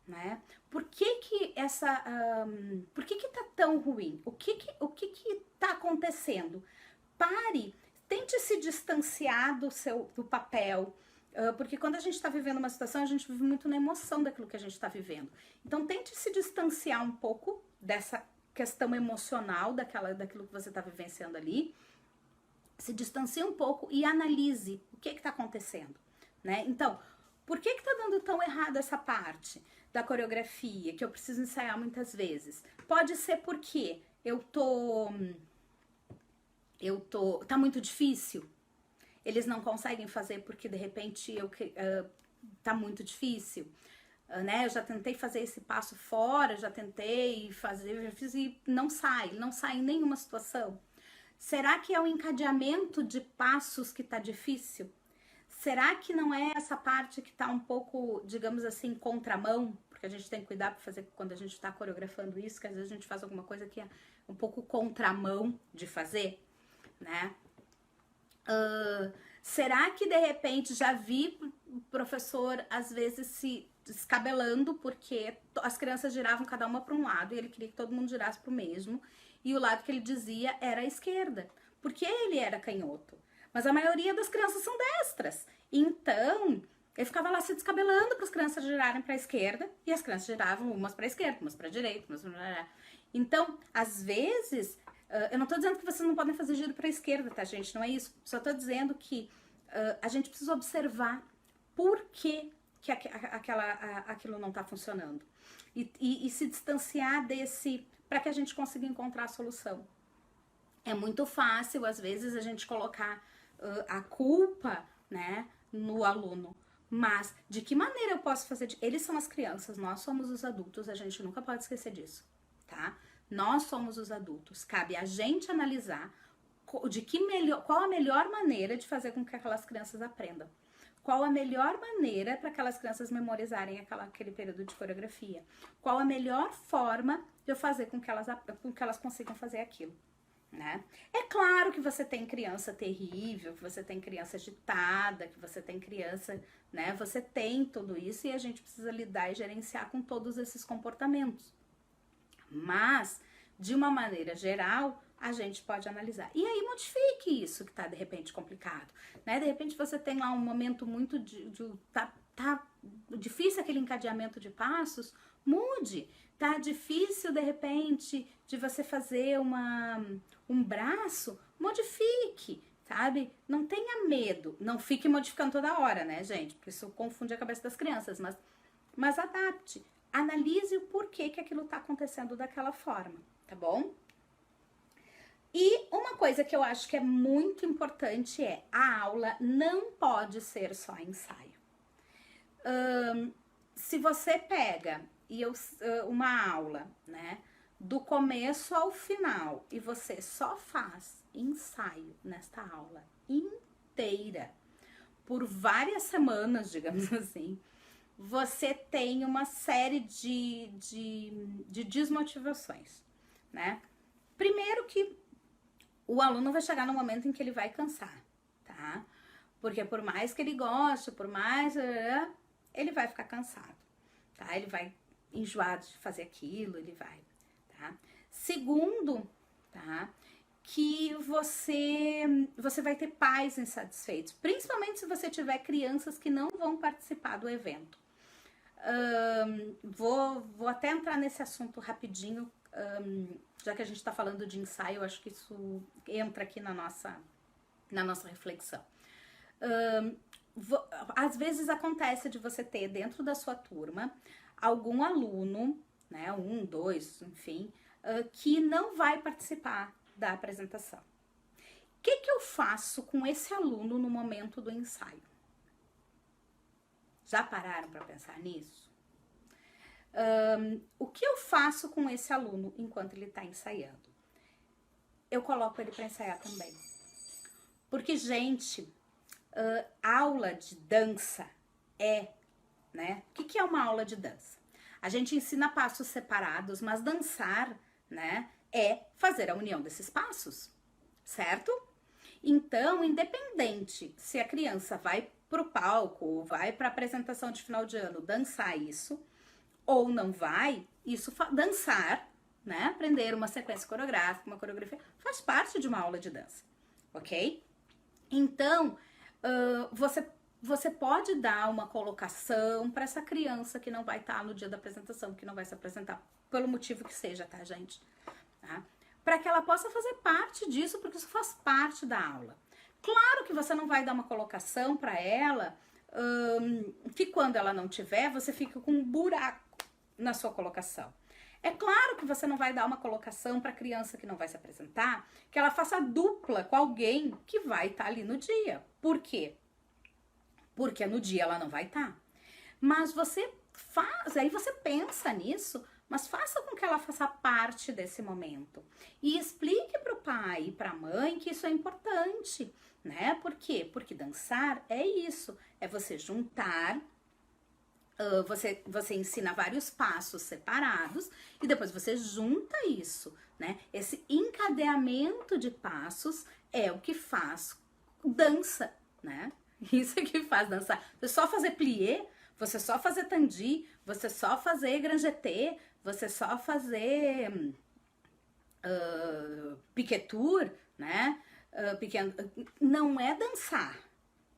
né? Por que tá tão ruim? O que tá acontecendo? Pare, tente se distanciar do papel, porque quando a gente está vivendo uma situação, a gente vive muito na emoção daquilo que a gente está vivendo. Então, tente se distanciar um pouco dessa questão emocional, daquilo que você está vivenciando ali. Se distancie um pouco e analise o que está acontecendo, né? Então, por que tá dando tão errado essa parte da coreografia, que eu preciso ensaiar muitas vezes? Pode ser porque tá muito difícil. Eles não conseguem fazer porque de repente tá muito difícil, né? Eu já tentei fazer esse passo fora, já fiz e não sai em nenhuma situação. Será que é o encadeamento de passos que tá difícil? Será que não é essa parte que tá um pouco, digamos assim, contramão? Porque a gente tem que cuidar para fazer quando a gente tá coreografando isso, que às vezes a gente faz alguma coisa que é um pouco contramão de fazer, né? Será que de repente já vi o professor às vezes se descabelando porque as crianças giravam cada uma para um lado e ele queria que todo mundo girasse para o mesmo, e o lado que ele dizia era a esquerda, porque ele era canhoto. Mas a maioria das crianças são destras. Então, ele ficava lá se descabelando para as crianças girarem para a esquerda, e as crianças giravam umas para a esquerda, umas para a direita, umas para... Então, às vezes, eu não tô dizendo que vocês não podem fazer giro para a esquerda, tá, gente? Não é isso. Só tô dizendo que a gente precisa observar por que aquilo não tá funcionando. E se distanciar desse, para que a gente consiga encontrar a solução. É muito fácil, às vezes, a gente colocar a culpa, né, no aluno. Mas, de que maneira eu posso fazer? Eles são as crianças, nós somos os adultos, a gente nunca pode esquecer disso, tá? Nós somos os adultos, cabe a gente analisar qual a melhor maneira de fazer com que aquelas crianças aprendam. Qual a melhor maneira para aquelas crianças memorizarem aquele período de coreografia? Qual a melhor forma de eu fazer com que elas consigam fazer aquilo? Né? É claro que você tem criança terrível, que você tem criança agitada, que você tem criança, né? Você tem tudo isso e a gente precisa lidar e gerenciar com todos esses comportamentos. Mas, de uma maneira geral, a gente pode analisar. E aí modifique isso que tá de repente complicado, né? De repente você tem lá um momento muito tá difícil aquele encadeamento de passos, mude. Tá difícil de repente de você fazer um braço, modifique, sabe? Não tenha medo, não fique modificando toda hora, né, gente? Porque isso confunde a cabeça das crianças, mas adapte. Analise o porquê que aquilo tá acontecendo daquela forma, tá bom? E uma coisa que eu acho que é muito importante é a aula não pode ser só ensaio. Se você pega uma aula, né, do começo ao final e você só faz ensaio nesta aula inteira por várias semanas, digamos assim, você tem uma série de desmotivações, né? Primeiro que o aluno vai chegar no momento em que ele vai cansar, tá? Porque por mais que ele goste, por mais... ele vai ficar cansado, tá? Ele vai enjoar de fazer aquilo, ele vai, tá? Segundo, tá? Que você vai ter pais insatisfeitos, principalmente se você tiver crianças que não vão participar do evento. Vou até entrar nesse assunto rapidinho, já que a gente está falando de ensaio, eu acho que isso entra aqui na nossa reflexão. Às vezes acontece de você ter dentro da sua turma algum aluno, né, 1, 2, enfim, que não vai participar da apresentação. O que eu faço com esse aluno no momento do ensaio? Já pararam para pensar nisso? O que eu faço com esse aluno enquanto ele está ensaiando? Eu coloco ele para ensaiar também. Porque, gente, aula de dança né? O que é uma aula de dança? A gente ensina passos separados, mas dançar, né, é fazer a união desses passos, certo? Então, independente se a criança vai pro palco ou vai para a apresentação de final de ano dançar isso, ou não vai, dançar, né, aprender uma sequência coreográfica, uma coreografia, faz parte de uma aula de dança, ok? Então, você pode dar uma colocação para essa criança que não vai estar no dia da apresentação, que não vai se apresentar, pelo motivo que seja, tá, gente? Tá? Para que ela possa fazer parte disso, porque isso faz parte da aula. Claro que você não vai dar uma colocação para ela, que quando ela não tiver, você fica com um buraco na sua colocação. É claro que você não vai dar uma colocação para a criança que não vai se apresentar, que ela faça dupla com alguém que vai estar ali no dia. Por quê? Porque no dia ela não vai estar. Mas você faz, aí você pensa nisso, mas faça com que ela faça parte desse momento. E explique para o pai e para a mãe que isso é importante, né? Por quê? Porque dançar é isso, é você juntar, você ensina vários passos separados e depois você junta isso, né? Esse encadeamento de passos é o que faz dança, né? Isso é que faz dançar. Você só fazer plié, você só fazer tandi, você só fazer grand jeté, você só fazer piquetour, né? pequeno. Não é dançar,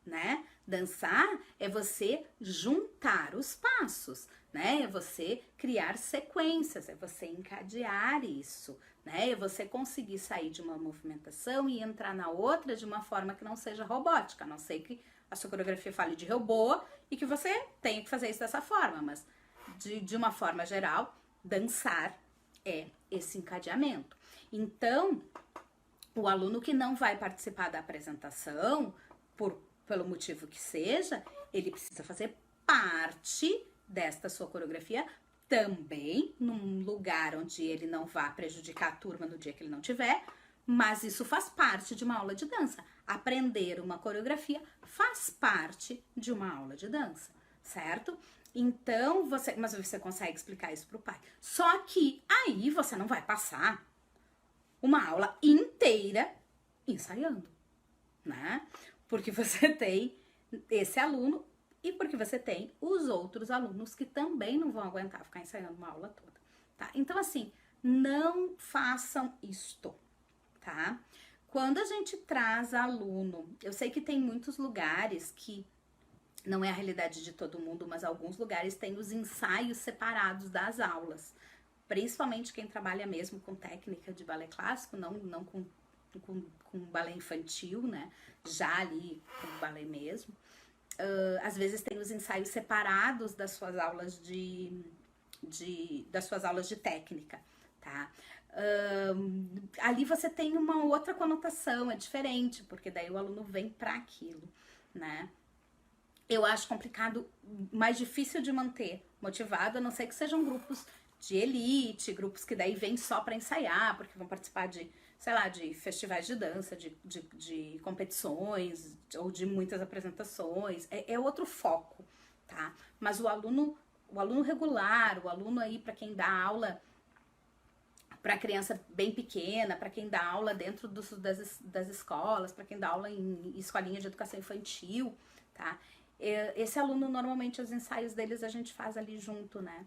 né? Dançar é você juntar os passos, né? É você criar sequências, é você encadear isso, né? É você conseguir sair de uma movimentação e entrar na outra de uma forma que não seja robótica, a não ser que a sua coreografia fale de robô e que você tenha que fazer isso dessa forma, mas de uma forma geral, dançar é esse encadeamento. Então, o aluno que não vai participar da apresentação, pelo motivo que seja, ele precisa fazer parte desta sua coreografia também, num lugar onde ele não vá prejudicar a turma no dia que ele não tiver, mas isso faz parte de uma aula de dança. Aprender uma coreografia faz parte de uma aula de dança, certo? Então, mas você consegue explicar isso pro pai. Só que aí você não vai passar uma aula inteira ensaiando, né? Porque você tem esse aluno e porque você tem os outros alunos que também não vão aguentar ficar ensaiando uma aula toda, tá? Então, assim, não façam isto, tá? Quando a gente traz aluno, eu sei que tem muitos lugares que não é a realidade de todo mundo, mas alguns lugares têm os ensaios separados das aulas. Principalmente quem trabalha mesmo com técnica de balé clássico, não com balé infantil, né? Já ali com balé mesmo. Às vezes tem os ensaios separados das suas aulas das suas aulas de técnica, tá? Ali você tem uma outra conotação, é diferente, porque daí o aluno vem para aquilo, né? Eu acho complicado, mais difícil de manter motivado, a não ser que sejam grupos de elite, grupos que daí vêm só para ensaiar, porque vão participar de, sei lá, de festivais de dança, de competições, ou de muitas apresentações, é outro foco, tá? Mas o aluno regular, o aluno aí para quem dá aula para criança bem pequena, para quem dá aula dentro das escolas, para quem dá aula em escolinha de educação infantil, tá? Esse aluno, normalmente, os ensaios deles a gente faz ali junto, né?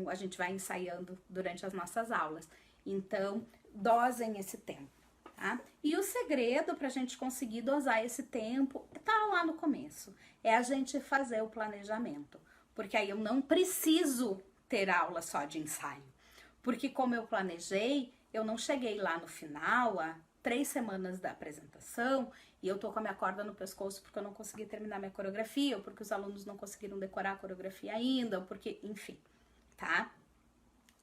A gente vai ensaiando durante as nossas aulas. Então, dosem esse tempo, tá? E o segredo pra gente conseguir dosar esse tempo tá lá no começo. É a gente fazer o planejamento. Porque aí eu não preciso ter aula só de ensaio. Porque como eu planejei, eu não cheguei lá no final, a 3 semanas da apresentação, e eu tô com a minha corda no pescoço porque eu não consegui terminar minha coreografia, ou porque os alunos não conseguiram decorar a coreografia ainda, ou porque, enfim, tá?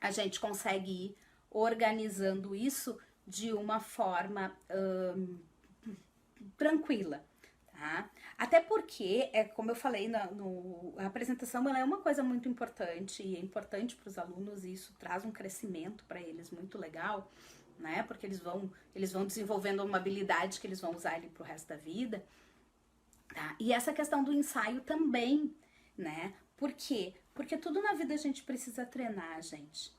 A gente consegue ir organizando isso de uma forma tranquila, tá? Até porque, como eu falei, a apresentação ela é uma coisa muito importante, e é importante para os alunos, e isso traz um crescimento para eles muito legal, né? Porque eles vão desenvolvendo uma habilidade que eles vão usar ali pro resto da vida, tá? E essa questão do ensaio também, né? Por quê? Porque tudo na vida a gente precisa treinar, gente.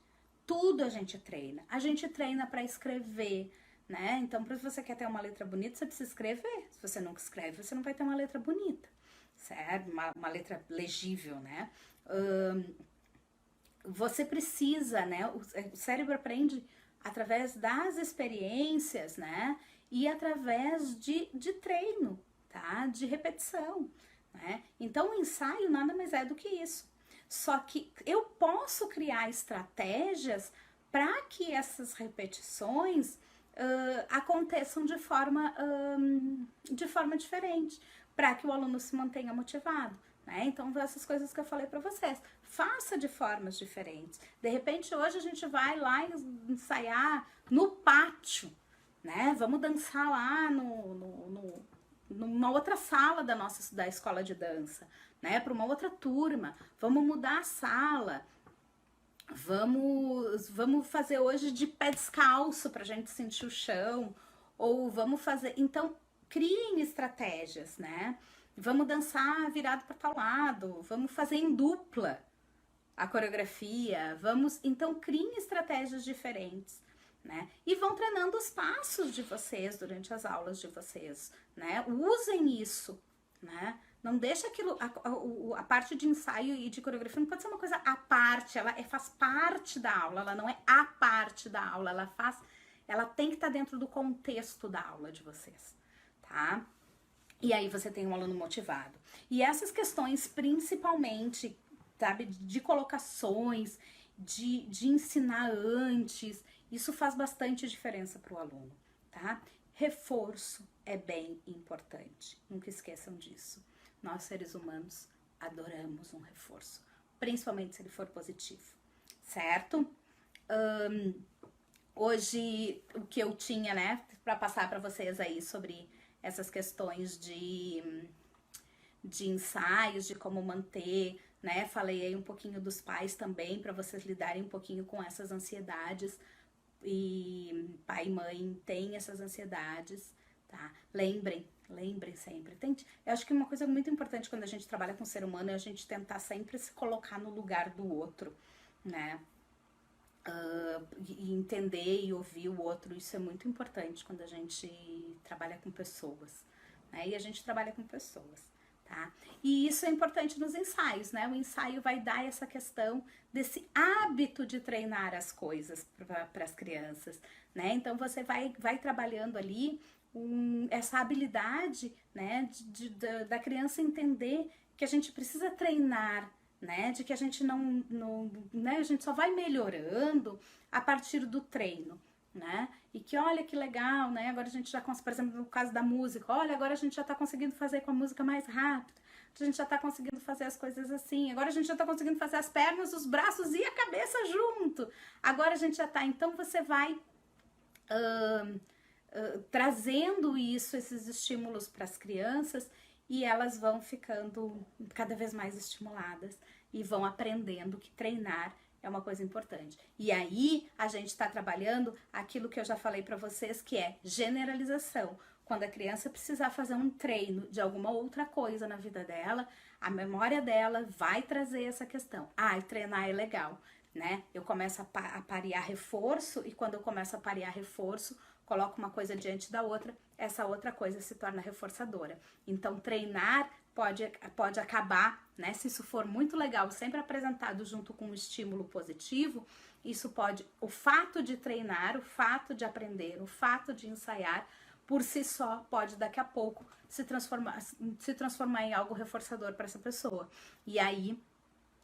Tudo a gente treina. A gente treina para escrever, né? Então, se você quer ter uma letra bonita, você precisa escrever. Se você nunca escreve, você não vai ter uma letra bonita, certo? Uma letra legível, né? Você precisa, né? O cérebro aprende através das experiências, né? E através de treino, tá? De repetição, né? Então, o ensaio nada mais é do que isso. Só que eu posso criar estratégias para que essas repetições aconteçam de forma diferente, para que o aluno se mantenha motivado, né? Então, essas coisas que eu falei para vocês, faça de formas diferentes. De repente, hoje a gente vai lá ensaiar no pátio, né? Vamos dançar lá numa outra sala da escola de dança, né? Para uma outra turma. Vamos mudar a sala. Vamos fazer hoje de pé descalço pra gente sentir o chão. Ou vamos fazer... Então, criem estratégias, né? Vamos dançar virado para tal lado. Vamos fazer em dupla a coreografia. Então, criem estratégias diferentes, né? E vão treinando os passos de vocês durante as aulas de vocês, né? Usem isso, né? Não deixa aquilo, a parte de ensaio e de coreografia não pode ser uma coisa à parte, ela faz parte da aula, ela não é a parte da aula, ela faz ela tem que estar dentro do contexto da aula de vocês, tá? E aí você tem um aluno motivado. E essas questões, principalmente, sabe, de colocações, de ensinar antes, isso faz bastante diferença para o aluno, tá? Reforço é bem importante, nunca esqueçam disso. Nós, seres humanos, adoramos um reforço, principalmente se ele for positivo, certo? Hoje, o que eu tinha, né, para passar para vocês aí sobre essas questões de ensaios, de como manter, né? Falei aí um pouquinho dos pais também, para vocês lidarem um pouquinho com essas ansiedades. E pai e mãe têm essas ansiedades, tá? Lembrem sempre. Eu acho que uma coisa muito importante quando a gente trabalha com o ser humano é a gente tentar sempre se colocar no lugar do outro, né? E entender e ouvir o outro, isso é muito importante quando a gente trabalha com pessoas, né? E a gente trabalha com pessoas, tá? E isso é importante nos ensaios, né? O ensaio vai dar essa questão desse hábito de treinar as coisas para as crianças, né? Então você vai trabalhando ali essa habilidade, né? Da criança entender que a gente precisa treinar, né, de que a gente não né, a gente só vai melhorando a partir do treino, né, e que olha que legal, né, agora a gente já consegue, por exemplo, no caso da música, olha, agora a gente já tá conseguindo fazer com a música mais rápido, a gente já tá conseguindo fazer as coisas assim, agora a gente já tá conseguindo fazer as pernas, os braços e a cabeça junto, agora a gente já tá, então você vai trazendo esses estímulos para as crianças, e elas vão ficando cada vez mais estimuladas e vão aprendendo que treinar é uma coisa importante. E aí a gente está trabalhando aquilo que eu já falei para vocês, que é generalização. Quando a criança precisar fazer um treino de alguma outra coisa na vida dela, a memória dela vai trazer essa questão. Ah, treinar é legal, né? Eu começo a parear reforço, e quando eu começo a parear reforço, coloco uma coisa diante da outra, essa outra coisa se torna reforçadora. Então, treinar pode acabar, né? Se isso for muito legal, sempre apresentado junto com um estímulo positivo, isso pode, o fato de treinar, o fato de aprender, o fato de ensaiar, por si só, pode daqui a pouco se transformar em algo reforçador para essa pessoa. E aí,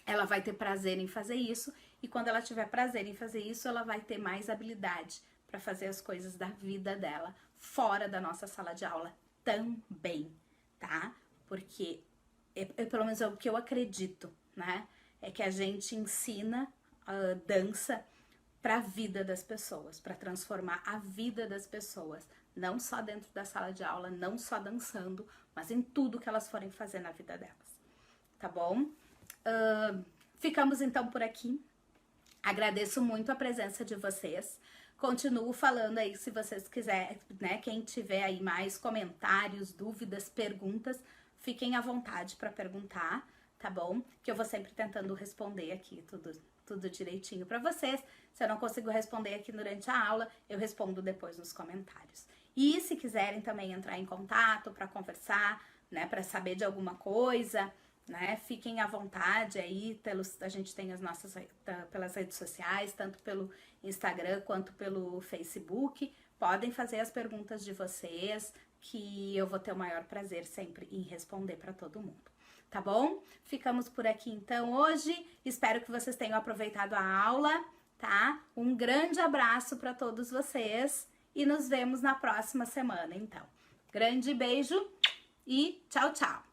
ela vai ter prazer em fazer isso, e quando ela tiver prazer em fazer isso, ela vai ter mais habilidade para fazer as coisas da vida dela fora da nossa sala de aula também, tá? Porque, pelo menos é o que eu acredito, né? É que a gente ensina a dança para a vida das pessoas, para transformar a vida das pessoas, não só dentro da sala de aula, não só dançando, mas em tudo que elas forem fazer na vida delas, tá bom? Ficamos então por aqui. Agradeço muito a presença de vocês. Continuo falando aí, se vocês quiserem, né? Quem tiver aí mais comentários, dúvidas, perguntas, fiquem à vontade para perguntar, tá bom? Que eu vou sempre tentando responder aqui tudo direitinho para vocês. Se eu não consigo responder aqui durante a aula, eu respondo depois nos comentários. E se quiserem também entrar em contato para conversar, né? Para saber de alguma coisa, né? Fiquem à vontade aí, a gente tem as nossas pelas redes sociais, tanto pelo Instagram quanto pelo Facebook. Podem fazer as perguntas de vocês, que eu vou ter o maior prazer sempre em responder para todo mundo, tá bom? Ficamos por aqui então hoje. Espero que vocês tenham aproveitado a aula, tá? Um grande abraço para todos vocês e nos vemos na próxima semana, então. Grande beijo e tchau, tchau!